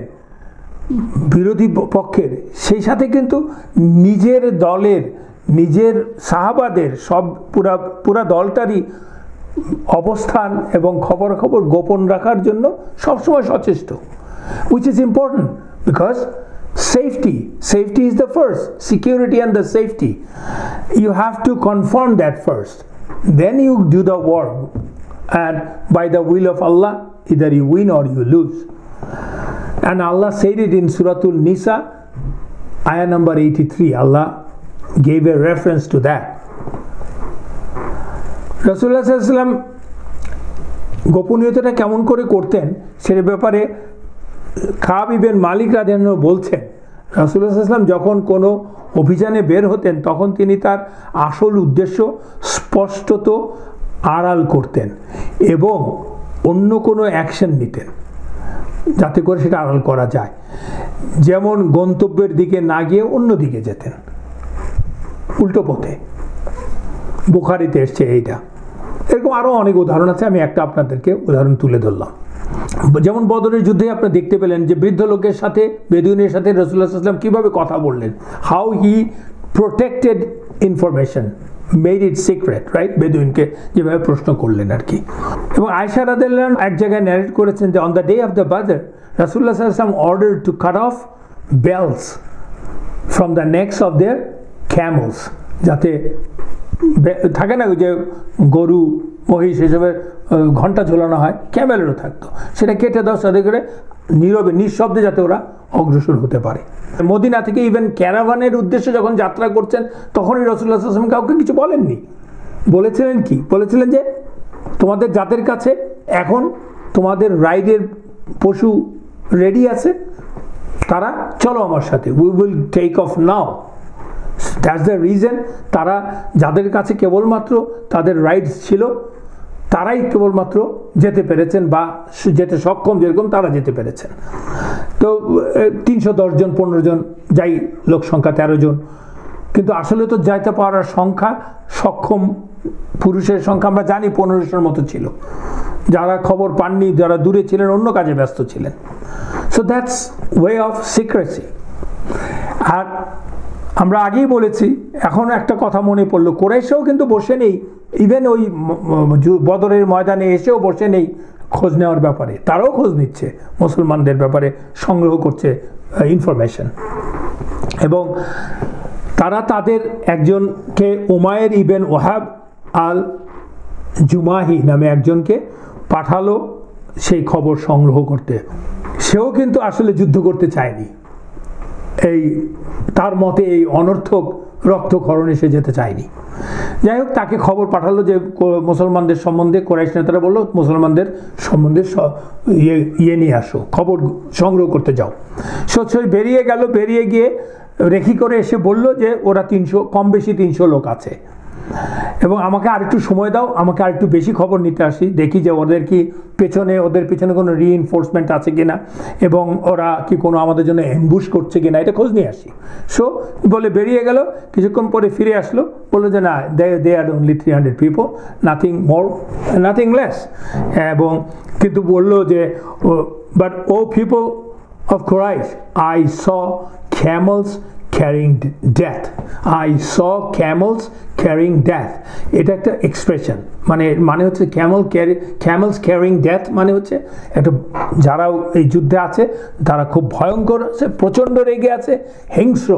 বিরোধী পক্ষের, সেই সাথে কিন্তু নিজের দলের, নিজের সাহাবাদের সব পুরা দলটারই অবস্থান এবং খবরাখবর গোপন রাখার জন্য সবসময় সচেষ্ট, which is important because safety is the first, security and the safety. You have to confirm that first, then you do the war. and by the will of Allah either you win or you lose. And Allah said it in Suratul Nisa, ayah number 83. Allah gave a reference to that. রাসূলুল্লাহ সাল্লাল্লাহু আলাইহি ওয়াসাল্লাম গোপনীয়তাটা কেমন করে করতেন সে ব্যাপারে কাব ইবনে মালিক রাদিয়াল্লাহু আনহু বলছেন, রাসূলুল্লাহ সাল্লাল্লাহু আলাইহি ওয়াসাল্লাম যখন কোনো অভিযানে বের হতেন তখন তিনি তার আসল উদ্দেশ্য স্পষ্টত আড়াল করতেন এবং অন্য কোনো অ্যাকশন নিতেন যাতে করে সেটা আড়াল করা যায়। যেমন গন্তব্যের দিকে না গিয়ে অন্য দিকে যেতেন, উল্টো পথে। বুখারীতে এসছে এইটা। এরকম আরও অনেক উদাহরণ আছে, আমি একটা আপনাদেরকে উদাহরণ তুলে ধরলাম। যেমন বদরের যুদ্ধে আপনারা দেখতে পেলেন যে বৃদ্ধ লোকের সাথে, বেদুইনের সাথে রাসূলুল্লাহ সাল্লাল্লাহু আলাইহি ওয়াসাল্লাম কীভাবে কথা বললেন, how he protected information, made it secret, right? বেদুইনকে যেভাবে প্রশ্ন করলেন আর কি। এবং আয়েশা রাদিয়াল্লাহু আনহা এক জায়গায় ন্যারেট করেছেন যে on the day of the Badr রাসূলুল্লাহ সাল্লাল্লাহু আলাইহি ওয়াসাল্লাম order to cut off bells from the necks of their camels, যাতে থাকে না যে গরু মহিষ এসবের ঘন্টা ঝোলানো হয়, ক্যামেলেরও থাকতো, সেটা কেটে দাও সাথে করে নীরবে নিঃশব্দে যাতে ওরা অগ্রসর হতে পারে। মদিনা থেকে ইভেন ক্যারাভানের উদ্দেশ্যে যখন যাত্রা করছেন তখনই রাসূলুল্লাহ সাল্লাল্লাহু আলাইহি ওয়াসাল্লাম কাউকে কিছু বলেননি। বলেছিলেন কি? বলেছিলেন যে তোমাদের যাদের কাছে এখন তোমাদের রাইডের পশু রেডি আছে তারা চলো আমার সাথে, we will take off now. That's the reason তারা যাদের কাছে কেবলমাত্র তাদের রাইডস ছিল তারাই কেবলমাত্র যেতে পেরেছেন বা যেতে সক্ষম, যেরকম তারা যেতে পেরেছেন। তো 310 জন 15 জন যাই লোক সংখ্যা 13 জন, কিন্তু আসলে তো যাইতে পারার সংখ্যা সক্ষম পুরুষের সংখ্যা আমরা জানি 1500 মতো ছিল, যারা খবর পাননি, যারা দূরে ছিলেন, অন্য কাজে ব্যস্ত ছিলেন। So that's way of secrecy. আর আমরা আগেই বলেছি, এখন একটা কথা মনে পড়লো, কুরাইশও কিন্তু বসে নেই, ইভেন ওই বদরের ময়দানে এসেও বসে নেই খোঁজ নেওয়ার ব্যাপারে, তারাও খোঁজ নিচ্ছে মুসলমানদের ব্যাপারে, সংগ্রহ করছে ইনফরমেশন। এবং তারা তাদের একজনকে উমায়ের ইবেন ওয়াহাব আল জুমাহি নামে একজনকে পাঠালো সেই খবর সংগ্রহ করতে। সেও কিন্তু আসলে যুদ্ধ করতে চায়নি, এই তার মতে এই অনর্থক রক্তক্ষরণে সে যেতে চায়নি। যাই হোক, তাকে খবর পাঠালো যে মুসলমানদের সম্বন্ধে, কুরাইশ নেতারা বললো মুসলমানদের সম্বন্ধে ইয়ে নিয়ে আসো, খবর সংগ্রহ করতে যাও। সে বেরিয়ে গেল, বেরিয়ে গিয়ে রেখি করে এসে বলল যে ওরা 300 কম বেশি 300 লোক আছে এবং আমাকে আরেকটু সময় দাও, আমাকে আরেকটু বেশি খবর নিতে আসি, দেখি যে ওদের পেছনে কোনো রিইনফোর্সমেন্ট আছে কিনা এবং ওরা কি কোনো আমাদের জন্য অ্যাম্বুশ করছে কিনা, এটা খোঁজ নিয়ে আসি। সো বলে বেরিয়ে গেল, কিছুক্ষণ পরে ফিরে আসলো, বললো যে না, they are only 300 people, nothing more nothing less. এবং কিন্তু বললো যে but O people of Quraysh, I saw camels carrying death. I saw camels carrying death. এটা একটা এক্সপ্রেশন, মানে হচ্ছে camels carrying death মানে হচ্ছে একটা, যারা এই যুদ্ধে আছে তারা খুব ভয়ঙ্কর আছে, প্রচণ্ড রেগে আছে, হিংস্র,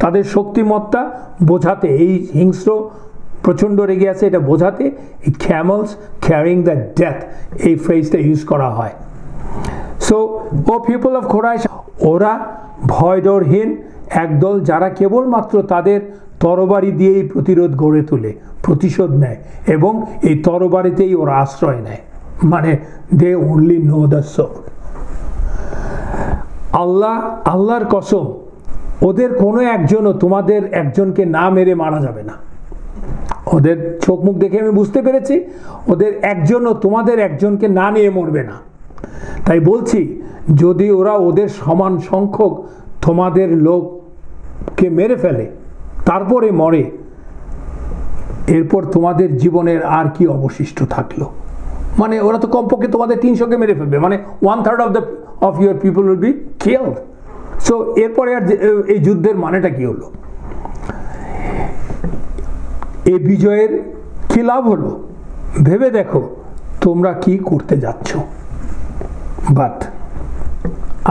তাদের শক্তিমত্তা বোঝাতে, এই হিংস্র প্রচণ্ড রেগে আছে এটা বোঝাতে এই camels carrying the death এই ফ্রেজটা ইউজ করা হয়। So O people of Quraysh, ওরা ভয়ডরহীন একদল যারা কেবলমাত্র তাদের তরবারি দিয়েই প্রতিরোধ গড়ে তোলে, প্রতিশোধ নেয় এবং এই তরবারিতেই ওরা আশ্রয় নেয়, মানে they only know the sword. আল্লাহর কসম, ওদের কোনো একজনও তোমাদের একজনকে না মেরে মারা যাবে না। ওদের চোখ মুখ দেখে আমি বুঝতে পেরেছি ওদের একজনও তোমাদের একজনকে না নিয়ে মরবে না। তাই বলছি, যদি ওরা ওদের সমান সংখ্যক তোমাদের লোককে মেরে ফেলে তারপরে মরে, এরপর তোমাদের জীবনের আর কি অবশিষ্ট থাকলো? মানে ওরা তো কমপক্ষে তোমাদের 300কে মেরে ফেলবে, মানে 1/3 of your people will be killed. So এরপরে আর এই যুদ্ধের মানেটা কি হলো? এই বিজয়ের কি লাভ হলো? ভেবে দেখো তোমরা কি করতে যাচ্ছ। But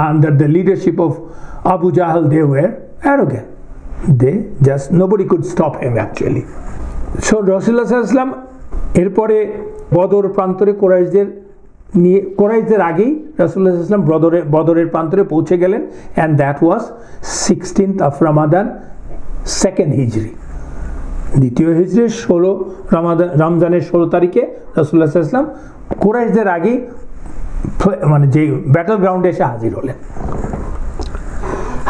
under the leadership of Abu Jahl, they were arrogant. Nobody could stop him actually. So Rasulullah sallallahu alaihi wasallam এরপরে বদর প্রান্তরে কোরাইশদের আগেই রাসূলুল্লাহ সাল্লাল্লাহু আলাইহি ওয়াসাল্লাম বদরের প্রান্তরে পৌঁছে গেলেন, and that was 16th of Ramadan, 2nd হিজরি, দ্বিতীয় হিজরির রমজানের 16 তারিখে রাসূলুল্লাহ সাল্লাল্লাহু আলাইহি ওয়াসাল্লাম কোরাইশদের আগেই মানে যে ব্যাটল গ্রাউন্ডে এসে হাজির হলেন।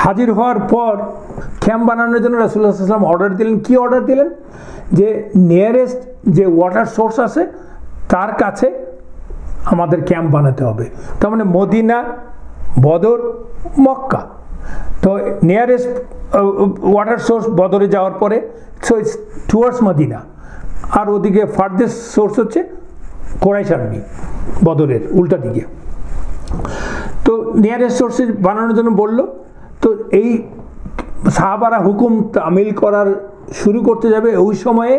হাজির হওয়ার পর ক্যাম্প বানানোর জন্য রাসূলুল্লাহ সাল্লাল্লাহু আলাইহি ওয়াসাল্লাম অর্ডার দিলেন। কি অর্ডার দিলেন? যে নিয়ারেস্ট যে ওয়াটার সোর্স আছে তার কাছে আমাদের ক্যাম্প বানাতে হবে। তার মানে মদিনা, বদর, মক্কা, তো নিয়ারেস্ট ওয়াটার সোর্স বদরে যাওয়ার পরে সো ইটস টুয়ার্ডস মদিনা, আর ওদিকে ফার্দেস্ট সোর্স হচ্ছে কোরাইশ আর্মি বদরের উল্টা দিকে। তো নিয়ারেস্ট সোর্সে বানানোর জন্য বলল। তো এই সাহাবারা হুকুম তামিল করার শুরু করতে যাবে, ওই সময়ে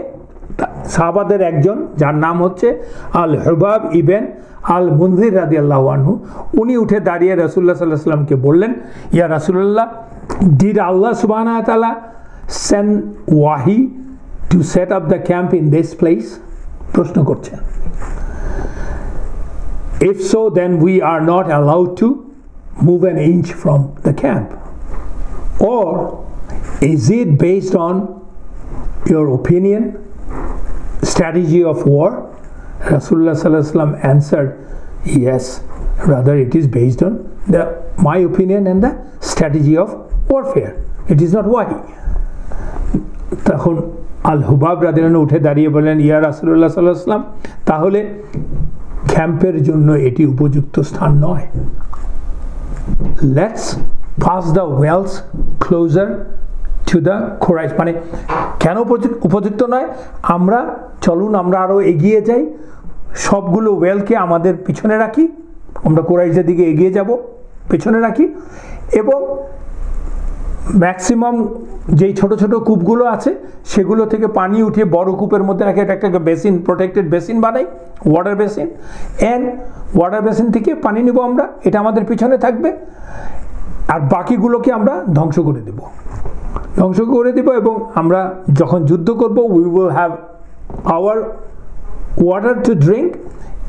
সাহাবাদের একজন যার নাম হচ্ছে আল হুবাব ইবেন আল মুনজির রাদিয়াল্লাহু আনহু, উনি উঠে দাঁড়িয়ে রাসূলুল্লাহ সাল্লাল্লাহু আলাইহি ওয়াসাল্লামকে বললেন, ইয়া রাসূলুল্লাহ, ডিড আল্লাহ সুবহানাহু ওয়া তাআলা সেন্ড ওয়াহি to set up the camp in this place? প্রশ্ন করছেন। If so, then we are not allowed to move an inch from the camp. Or is it based on your opinion, strategy of war? Rasulullah sallallahu alaihi wasallam answered, yes, rather it is based on my opinion and the strategy of warfare. It is not wahi. তখন আল হুবাব রাদিয়াল্লাহু আনহু উঠে দাঁড়িয়ে বললেন, ইয়া রাসূলুল্লাহ সাল্লাল্লাহু আলাইহি ওয়াসাল্লাম, তাহলে ক্যাম্পের জন্য এটি উপযুক্ত স্থান নয়। Let's pass the wells closer to the Quraysh. মানে কেন উপযুক্ত নয়? চলুন আমরা আরও এগিয়ে যাই, সবগুলো ওয়েলকে আমাদের পিছনে রাখি, আমরা কোরাইশদের দিকে এগিয়ে যাব, পেছনে রাখি, এবং ম্যাক্সিমাম যেই ছোট ছোট কূপগুলো আছে সেগুলো থেকে পানি উঠিয়ে বড় কূপের মধ্যে রাখে, এটা একটা বেসিন, প্রোটেক্টেড বেসিন বানাই, water basin, and water basin থেকে পানি নেব আমরা, এটা আমাদের পিছনে থাকবে, আর বাকিগুলোকে আমরা ধ্বংস করে দেব এবং আমরা যখন যুদ্ধ করব, we will have our water to drink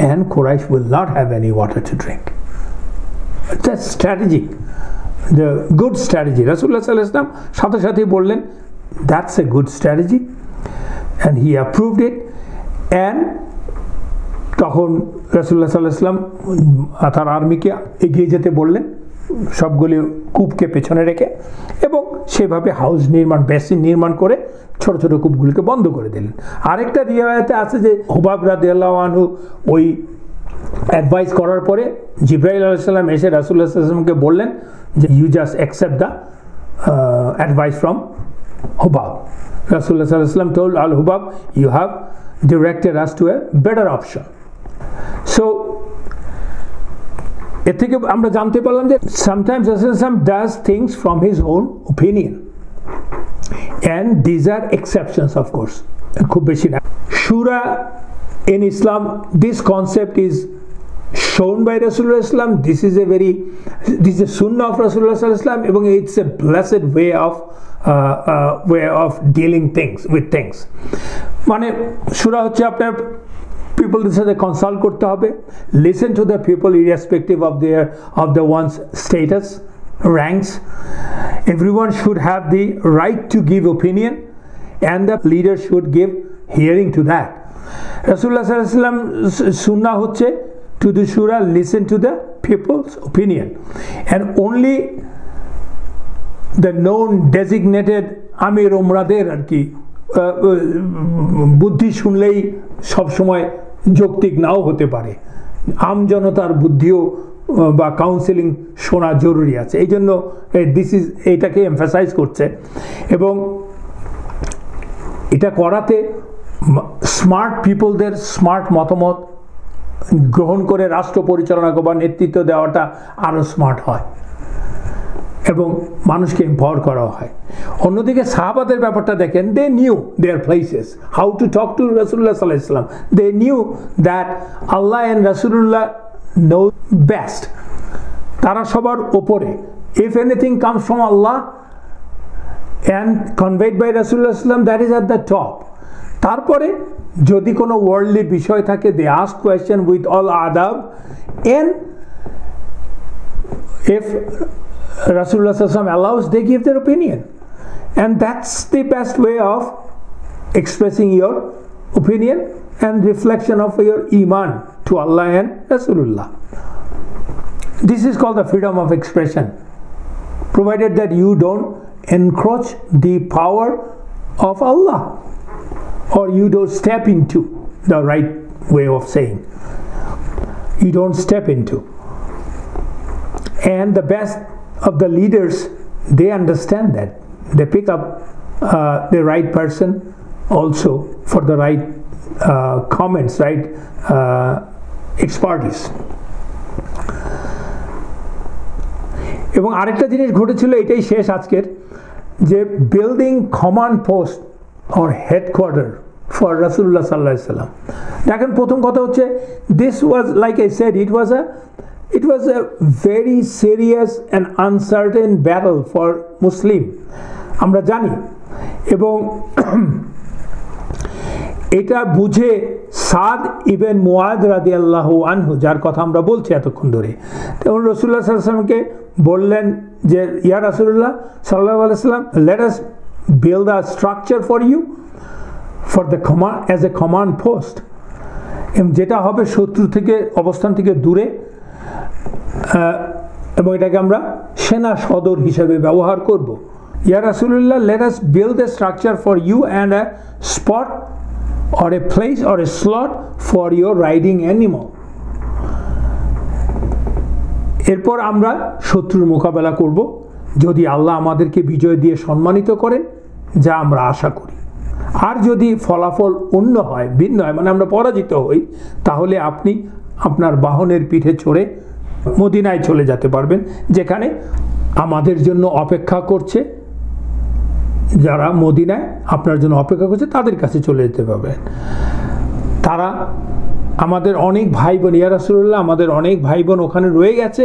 and Quraish will not have any water to drink. That's strategic, the good strategy. Rasulullah sallallahu alaihi wasallam সাথে সাথে বললেন, that's a good strategy, and he approved it. And তখন রাসূলুল্লাহ সাল্লাল্লাহু আলাইহি ওয়াসাল্লাম তার আর্মিকে এগিয়ে যেতে বললেন, সবগুলি কূপকে পেছনে রেখে, এবং সেভাবে হাউস নির্মাণ, বেসিন নির্মাণ করে ছোট ছোট কূপগুলিকে বন্ধ করে দিলেন। আরেকটা রিওয়ায়াতে আছে যে হুবাব রাদিয়াল্লাহু আনহু ওই অ্যাডভাইস করার পরে জিবরাইল আলাইহিস সালাম এসে রাসূলুল্লাহ সাল্লাল্লাহু আলাইহি ওয়াসাল্লামকে বললেন যে you just accept the advice from Hubab. রাসূলুল্লাহ সাল্লাল্লাহু আলাইহি ওয়াসাল্লাম told Al Hubab, you have directed us to a better option. So এর থেকে আমরা জানতে পারলাম যে sometimes Rasulullah does things from his own opinion, and these are exceptions, of course, খুব বেশি না। Shura in Islam, this concept is shown by Rasulullah. This is a sunnah of Rasulullah, এবং it's a blessed way of dealing with things. মানে সুরা হচ্ছে আপনার পিপলদের সাথে consult করতে হবে, listen to the people irrespective of the one's status, ranks. Everyone should have the right to give opinion, and the leader should give hearing to that. Rasulullah sallallahu alaihi wasallam sunnah হচ্ছে to the shura, listen to the people's opinion, and only the known designated amir umraদের আর কি বুদ্ধি শুনলেই সব সময় যৌক্তিক নাও হতে পারে, আমজনতার বুদ্ধিও বা কাউন্সেলিং শোনা জরুরি আছে। এই জন্য এইটাকে এমফাসাইজ করছে, এবং এটা করাতে স্মার্ট পিপলদের স্মার্ট মতামত গ্রহণ করে রাষ্ট্র পরিচালনা বা নেতৃত্ব দেওয়াটা আরও স্মার্ট হয় এবং মানুষকে এম্পাওয়ার করা হয়। অন্যদিকে সাহাবাদের ব্যাপারটা দেখেন, they knew their places, how to talk to রাসূলুল্লাহ সাল্লাল্লাহু আলাইহি ওয়াসাল্লাম, দে নিউ দ্যাট আল্লাহ অ্যান্ড রাসূলুল্লাহ নো বেস্ট, তারা সবার ওপরে। ইফ এনিথিং কামস ফ্রম আল্লাহ and conveyed by Rasulullah sallam, that is at the top. তারপরে যদি কোনো ওয়ার্ল্ডলি বিষয় থাকে they ask question with all আদাব, and if Rasulullah sallallahu alaihi wasallam allows, they give their opinion, and that's the best way of expressing your opinion and reflection of your iman to Allah and Rasulullah. This is called the freedom of expression, provided that you don't encroach the power of Allah, or you don't step into the right way of saying, you don't step into. And the best of the leaders, they understand that, they pick up the right person also for the right comments, right expertise. এবং আরেকটা জিনিস ঘটেছিল, এটাই শেষ আজকের, যে building command post or headquarter for রাসূলুল্লাহ সাল্লাল্লাহু আলাইহি ওয়াসাল্লাম। দেখেন, প্রথম কথা হচ্ছে, this was like I said, it was a very serious and uncertain battle for Muslim, আমরা জানি। এবং এটা বুঝে সাদ ইবনে মুআদ রাদিয়াল্লাহু আনহু, যার কথা আমরা বলছি এতক্ষণ ধরে, তখন রাসূলুল্লাহ সাল্লাল্লাহু আলাইহি ওয়াসাল্লামকে বললেন যে, ইয়া রাসূলুল্লাহ সাল্লাল্লাহু আলাইহি ওয়াসাল্লাম, let us build a structure for you for the command, as a command post, যেটা হবে শত্রু থেকে, অবস্থান থেকে দূরে, এবং এটাকে আমরা সেনা সদর হিসেবে ব্যবহার করব। ইয়া রাসূলুল্লাহ, let us build a structure for you and a spot or a place or a slot for your riding animal. এরপর আমরা শত্রুর মোকাবেলা করব যদি আল্লাহ আমাদেরকে বিজয় দিয়ে সম্মানিত করেন, যা আমরা আশা করি। আর যদি ফলাফল অন্য হয়, ভিন্ন হয়, মানে আমরা পরাজিত হই, তাহলে আপনি আপনার বাহনের পিঠে চড়ে মদিনায় চলে যেতে পারবেন, যেখানে আমাদের জন্য অপেক্ষা করছে, যারা মদিনায় আপনার জন্য অপেক্ষা করছে তাদের কাছে চলে যেতে পারবেন। তারা আমাদের অনেক ভাই বোন, ইয়া রাসূলুল্লাহ, আমাদের অনেক ভাই বোন ওখানে রয়ে গেছে,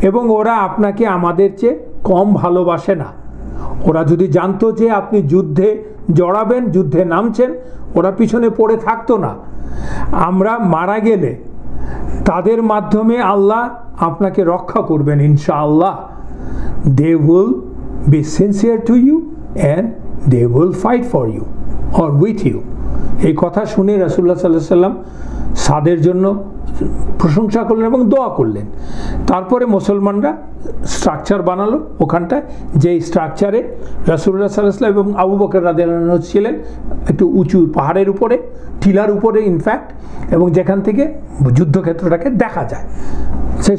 এবং ওরা আপনাকে আমাদের চেয়ে কম ভালোবাসে না। ওরা যদি জানতো যে আপনি যুদ্ধে জড়াবেন, যুদ্ধে নামছেন, ওরা পিছনে পড়ে থাকতো না। আমরা মারা গেলে তাদের মাধ্যমে আল্লাহ আপনাকে রক্ষা করবেন ইনশাআল্লাহ। They will be sincere to you and they will fight for you or with you. এই কথা শুনে রাসূলুল্লাহ সাল্লাল্লাহু আলাইহি ওয়াসাল্লাম সাদের জন্য প্রশংসা করলেন এবং দোয়া করলেন। তারপরে মুসলমানরা স্ট্রাকচার বানালো ওখানটায়, যেই স্ট্রাকচারে রাসূলুল্লাহ সাল্লাল্লাহু আলাইহি ওয়াসাল্লাম এবং আবু বকর রাদিয়াল্লাহু আনহু ছিলেন, একটু উঁচু পাহাড়ের উপরে, টিলার উপরে ইনফ্যাক্ট, এবং যেখান থেকে যুদ্ধক্ষেত্রটাকে দেখা যায়।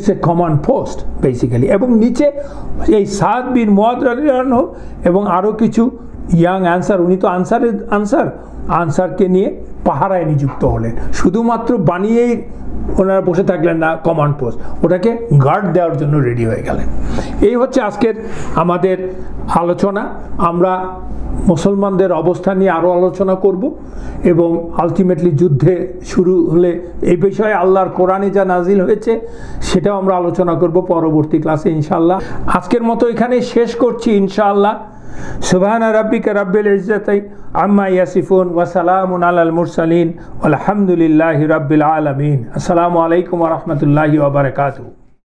সে কমান্ড পোস্ট বেসিক্যালি। এবং নিচে এই সাদ বিন মুআদ রাদিয়াল্লাহু আনহু এবং আরও কিছু ইয়াং আনসার, উনি তো আনসারকে নিয়ে পাহারায় নিযুক্ত হলেন। শুধুমাত্র বানিয়েই ওনারা বসে থাকলেন না কমান্ড পোস্ট, ওটাকে গার্ড দেওয়ার জন্য রেডি হয়ে গেলেন। এই হচ্ছে আজকের আমাদের আলোচনা। আমরা মুসলমানদের অবস্থান নিয়ে আরও আলোচনা করব, এবং আলটিমেটলি যুদ্ধে শুরু হলে এই বিষয়ে আল্লাহর কোরআনে যা নাজিল হয়েছে সেটাও আমরা আলোচনা করব পরবর্তী ক্লাসে ইনশাআল্লাহ। আজকের মতো এখানে শেষ করছি ইনশাআল্লাহ। সুবহানা রাব্বিকা রাব্বিল ইজ্জাতি আম্মা ইয়াসিফুন ওয়া সালামুন আলাল মুরসালিন ওয়ালহামদুলিল্লাহি রাব্বিল আলামিন। আসসালামু আলাইকুম ওয়া রাহমাতুল্লাহি ওয়া বারাকাতুহু।